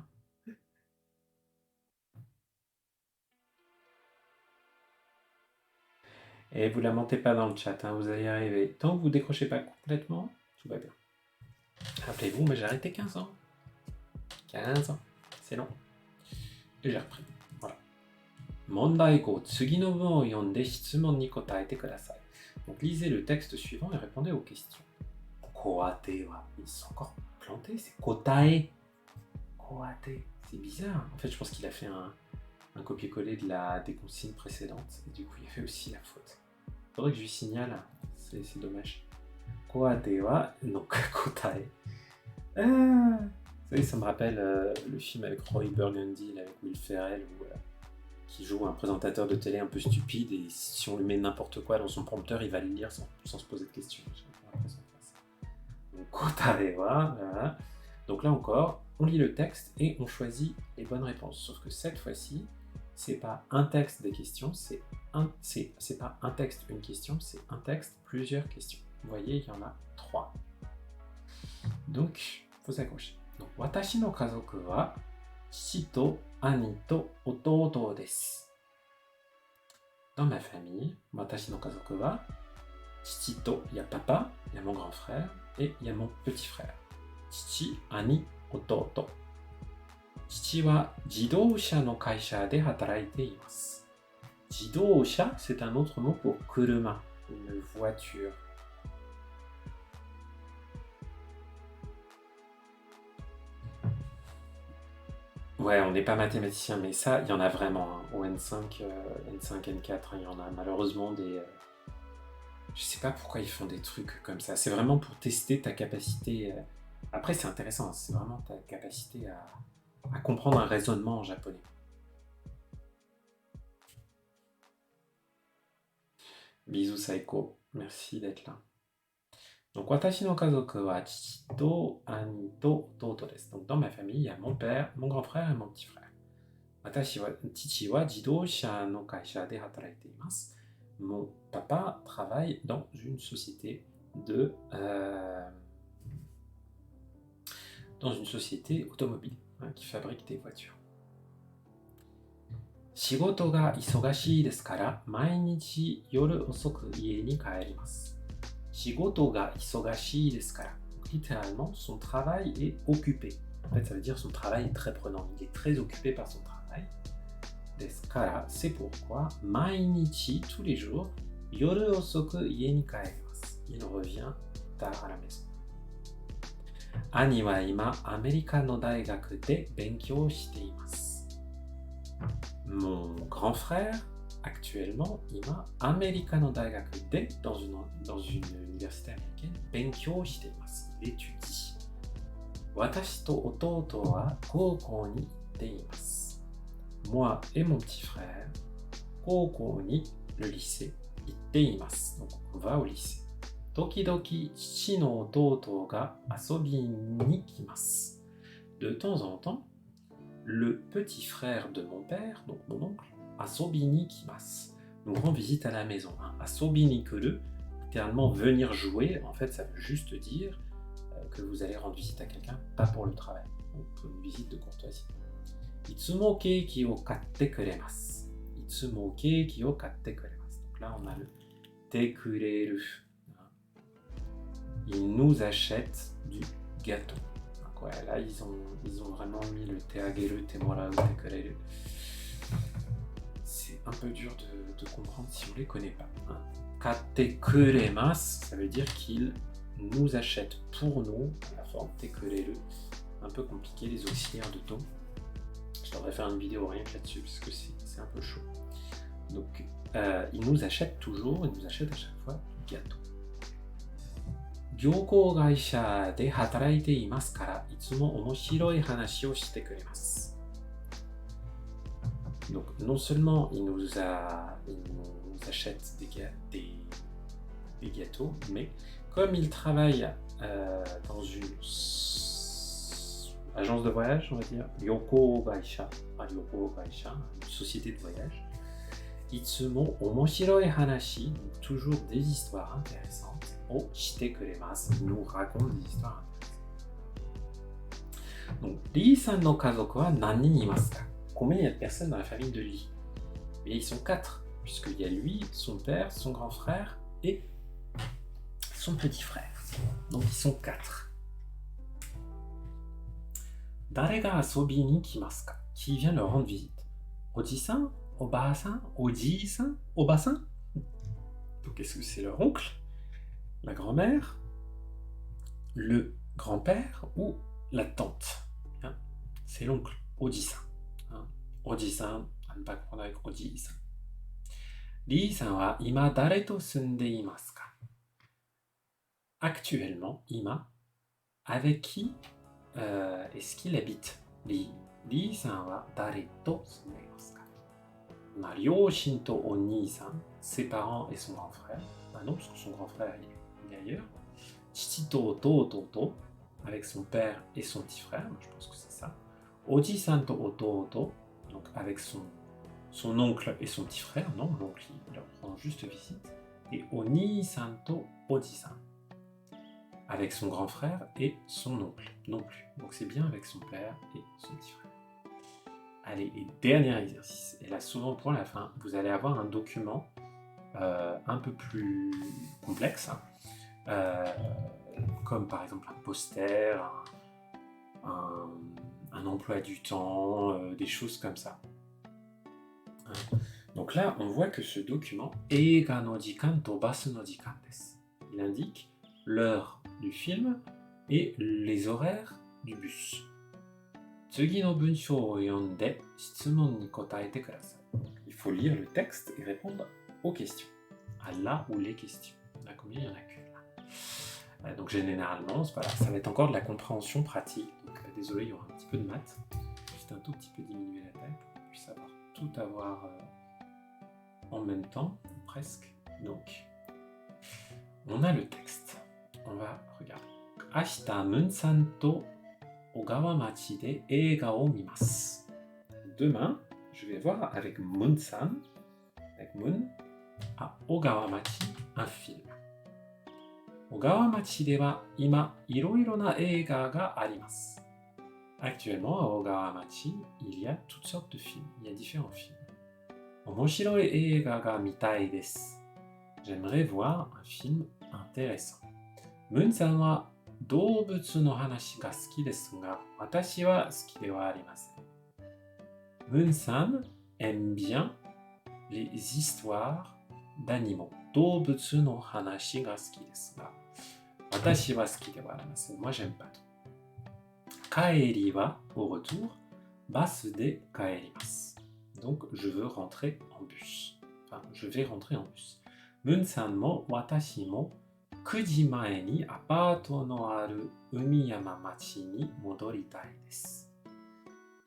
Et vous la mentez pas dans le chat, hein, vous allez y arriver. Tant que vous décrochez pas complètement, tout va bien. Rappelez-vous, mais j'ai arrêté 15 ans. 15 ans, c'est long. Et j'ai repris. Voilà. 問題5、次の文を読んで質問に答えてください。Donc lisez le texte suivant et répondez aux questions. Koate wa, ils sont encore plantés, c'est kotae. Koate, c'est bizarre. En fait, je pense qu'il a fait un copier-coller des consignes précédentes, et du coup, il y avait aussi la faute. Faudrait que je lui signale, c'est dommage. Koate wa, donc kotae. Vous savez, ça me rappelle le film avec Roy Burgundy, là, avec Will Ferrell, qui joue un présentateur de télé un peu stupide, et si on lui met n'importe quoi dans son prompteur, il va le lire sans se poser de questions. J'ai l'impression de faire ça. Donc, kotae wa, voilà. Donc là encore, on lit le texte et on choisit les bonnes réponses. Sauf que cette fois-ci, c'est pas un texte des questions, c'est pas un texte une question, c'est un texte plusieurs questions. Vous voyez, il y en a 3. Donc, vous accrochez. Donc, watashi no kazoku wa chichi to ani to ototo desu. Dans ma famille, watashi no kazoku wa chichi to, il y a papa, il y a mon grand frère et il y a mon petit frère. Chichi, ani, ototo. Chichi wa jidōsha no kaisha de hataraite imasu. Jidōsha, c'est un autre mot pour kuruma, une voiture. Ouais, on n'est pas mathématicien, mais ça, il y en a vraiment. Hein. Au N5, N5, N4, hein, il y en a malheureusement des... Je sais pas pourquoi ils font des trucs comme ça. C'est vraiment pour tester ta capacité... Après, c'est intéressant, hein. C'est vraiment ta capacité à comprendre un raisonnement en japonais. Bisous Saiko, merci d'être là. Donc, watashi no kazoku wa chichi to ani to ototo desu. Donc, dans ma famille, il y a mon père, mon grand frère et mon petit frère. Watashi wa chichi wa jidōsha no kaisha de hataraite imasu. Mon papa travaille dans une société automobile, hein, qui fabrique des voitures. Shigoto ga isogashii desu kara, mainichi yoru osoku ie ni kaerimasu. Shigoto ga isogashii desu kara. Littéralement, son travail est occupé. En fait, ça veut dire son travail est très prenant. Il est très occupé par son travail. Desu kara, c'est pourquoi mainichi, tous les jours, yoru osoku ie ni kaerimasu. Il revient tard à la maison. Ani wa ima Amerika no daigaku de benkyou shite imasu. Mon grand frère, actuellement, ima Amerika no daigaku de, dans une université américaine, benkyou shite imasu. Il étudie. Watashi to ototo wa koukou ni itte imasu. Moi et mon petit frère, koukou ni, le lycée, itte imasu. Donc on va au lycée. Tokidoki chichi no ototo ga asobi ni kimasu. De temps en temps, le petit frère de mon père, donc mon oncle, asobi ni kimasu, nous rend visite à la maison. Hein. Asobi ni kuru, littéralement venir jouer, en fait ça veut juste dire que vous allez rendre visite à quelqu'un, pas pour le travail, donc pour une visite de courtoisie. Itsumo keiki o katte kuremasu. Itsumo keiki o katte kuremasu. Donc là on a le te kureru. Ils nous achètent du gâteau. Donc ouais, là ils ont vraiment mis le te ageru, te morau, te kureru. C'est un peu dur de comprendre si on les connaît pas. Hein. Katte kuremasu, ça veut dire qu'ils nous achètent pour nous, la forme te kureru. Un peu compliqué les auxiliaires de to. Je devrais faire une vidéo rien que là-dessus parce que c'est un peu chaud. Donc ils nous achètent toujours, ils nous achètent à chaque fois du gâteau. Gyōkou gaisha de hataraite imasu kara, itsumo omoshiroi hanashi o shite kuremasu. Donc non seulement il nous achète des gâteaux, mais comme il travaille dans une agence de voyage, on va dire, Ryoko Gaisha, une société de voyage, itsumo omoshiroi hanashi, donc toujours des histoires intéressantes, o shite kuremasu, nous raconte des histoires intéressantes. Donc, Lee-san no kazoku wa nani ni imasu ka? Combien il y a de personnes dans la famille de Lee? Et ils sont 4, puisqu'il y a lui, son père, son grand frère et son petit frère. Donc ils sont 4. Dare ga asobi ni kimasu ka? Qui vient leur rendre visite? Oji-san, Oba-san, Oji-san, Oba-san? Donc Donc, est-ce que c'est leur oncle, la grand-mère, le grand-père ou la tante, hein? C'est l'oncle, Oji-san. Hein. Oji-san, à ne pas confondre avec Oji-san. Lee-san wa ima dare to sunde imasu ka? Actuellement, ima, avec qui est-ce qu'il habite? Lee-san wa dare to sunde imasu ka? Ryoshin to o-nii-san, ses parents et son grand frère. Ah non, parce que son grand frère il est ailleurs. Chichi to ototo, avec son père et son petit frère, je pense que c'est ça. Oji-san to ototo, donc avec son oncle et son petit frère, non, l'oncle il leur rend juste visite. Et o-nii-san to oji-san, avec son grand frère et son oncle, non plus. Donc c'est bien avec son père et son petit frère. Allez, et dernier exercice, et là souvent pour la fin, vous allez avoir un document un peu plus complexe, hein, comme par exemple un poster, un emploi du temps, des choses comme ça. Donc là, on voit que ce document, Eiga no jikan to basu no jikan desu. Il indique l'heure du film et les horaires du bus. Tsugi no bunshō o yonde shitsumon ni kotaete kudasai. Il faut lire le texte et répondre aux questions. À la ou les questions. Il y en a combien? Il y en a qu'une là. Donc généralement, voilà, ça va être encore de la compréhension pratique. Donc désolé, il y aura un petit peu de maths. Juste un tout petit peu diminuer la taille pour qu'on puisse tout avoir en même temps, presque. Donc, on a le texte. On va regarder. Ashita Mun-san to Ogawamachi de eiga o mimasu. Demain, je vais voir avec Mun-san, avec Mun, à Ogawamachi, un film. Ogawamachi de wa ima iroiro na eiga ga arimasu. Actuellement, à Ogawamachi, il y a toutes sortes de films. Il y a différents films. Omoshiroi eiga ga mitai desu. J'aimerais voir un film intéressant. Mun-san wa doubutsu no hanashi ga suki desu ga, watashi wa suki de wa arimasen. Mun-san aime bien les histoires d'animaux. Doubutsu no hanashi ga suki desu ga, watashi wa suki de wa arimasen. Moi, j'aime pas trop. Kaeri wa, au retour, basu de kaerimasu. Donc, je veux rentrer en bus. Enfin, je vais rentrer en bus. Mun-san mo watashi mo 9時前にアパートのある海山町に戻りたいです。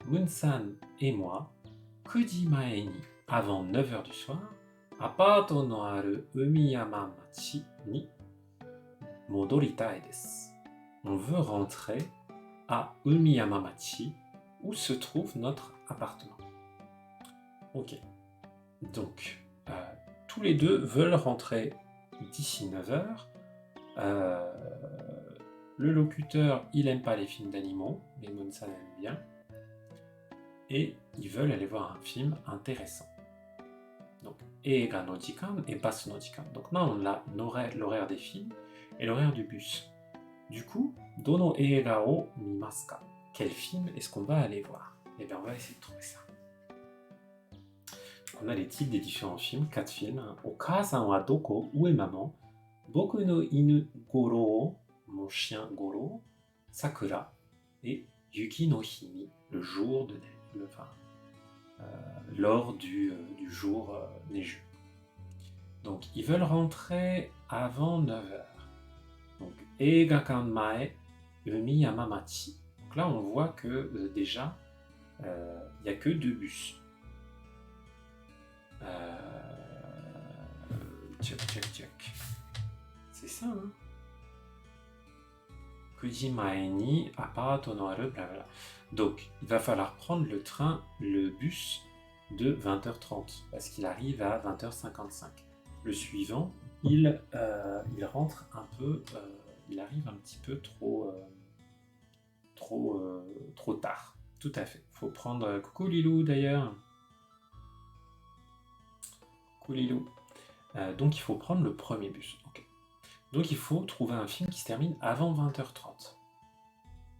Mun-san et moi, 9時前に avant 9 heures du soir, アパートのある海山町に戻りたいです。On veut rentrer à Umiyamamachi, où se trouve notre appartement. Ok. Donc, tous les deux veulent rentrer d'ici 9 heures. Le locuteur, il aime pas les films d'animaux, mais Mun-san aime bien. Et ils veulent aller voir un film intéressant. Donc, eiga no jikan et basu no jikan. Donc là, on a l'horaire des films et l'horaire du bus. Du coup, dono eiga o mimasu ka? Quel film est-ce qu'on va aller voir? Eh bien, on va essayer de trouver ça. On a les titres des différents films, 4 films. Okasan wa doko? Où est maman? Boku no inu Goro, mon chien Goro, Sakura et Yuki no Himi, le jour de neige, lors du jour neigeux. Donc ils veulent rentrer avant 9 heures. Donc Eigakan mae Umiyamamachi. Donc là on voit que déjà il n'y a que 2 bus. Check. C'est ça, hein? Kujimae ni aparato no aru, blablabla. Donc, il va falloir prendre le bus de 20h30, parce qu'il arrive à 20h55. Le suivant, il rentre un peu, il arrive un petit peu trop tard. Tout à fait. Faut prendre... coucou Lilou, d'ailleurs. Coucou Lilou. Donc, il faut prendre le premier bus. Ok. Donc il faut trouver un film qui se termine avant 20h30.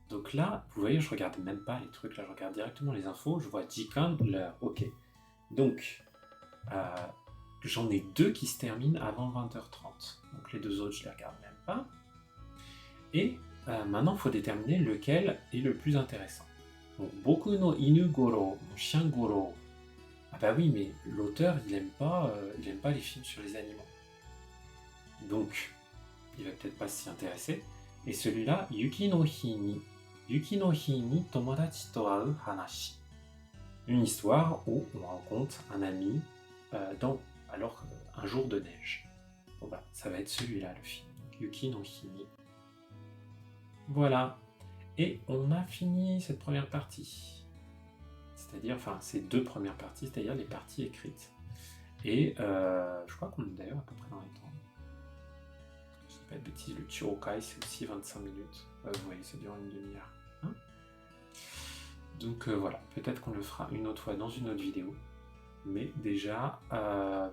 Donc là, vous voyez, je regarde même pas les trucs, là je regarde directement les infos, je vois Jikan, l'heure, ok. Donc, j'en ai 2 qui se terminent avant 20h30. Donc les 2 autres, je les regarde même pas. Et maintenant, il faut déterminer lequel est le plus intéressant. Donc, Boku no Inu Goro, mon chien Goro. Ah bah oui, mais l'auteur, il aime pas les films sur les animaux. Donc, il va peut-être pas s'y intéresser. Et celui-là, Yuki no Hi ni Tomodachi to Au Hanashi. Une histoire où on rencontre un ami alors un jour de neige. Bon bah, ça va être celui-là le film. Yuki no Hi. Voilà. Et on a fini cette première partie. C'est-à-dire, enfin, ces 2 premières parties, c'est-à-dire les parties écrites. Et je crois qu'on est d'ailleurs à peu près dans les temps. Je ne dis pas de bêtises, le Chirokai c'est aussi 25 minutes. Vous voyez, ça dure une demi-heure. Hein, donc voilà, peut-être qu'on le fera une autre fois dans une autre vidéo. Mais déjà,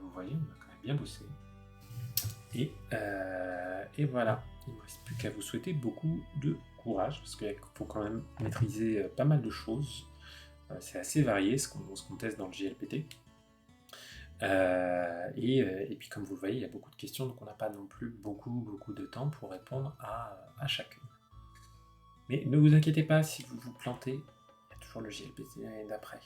vous voyez, on a quand même bien bossé. Et voilà, il ne me reste plus qu'à vous souhaiter beaucoup de courage, parce qu'il faut quand même maîtriser pas mal de choses. C'est assez varié ce qu'on teste dans le JLPT. Et puis comme vous le voyez, il y a beaucoup de questions, donc on n'a pas non plus beaucoup de temps pour répondre à chacune. Mais ne vous inquiétez pas, si vous vous plantez, il y a toujours le JLPT d'après.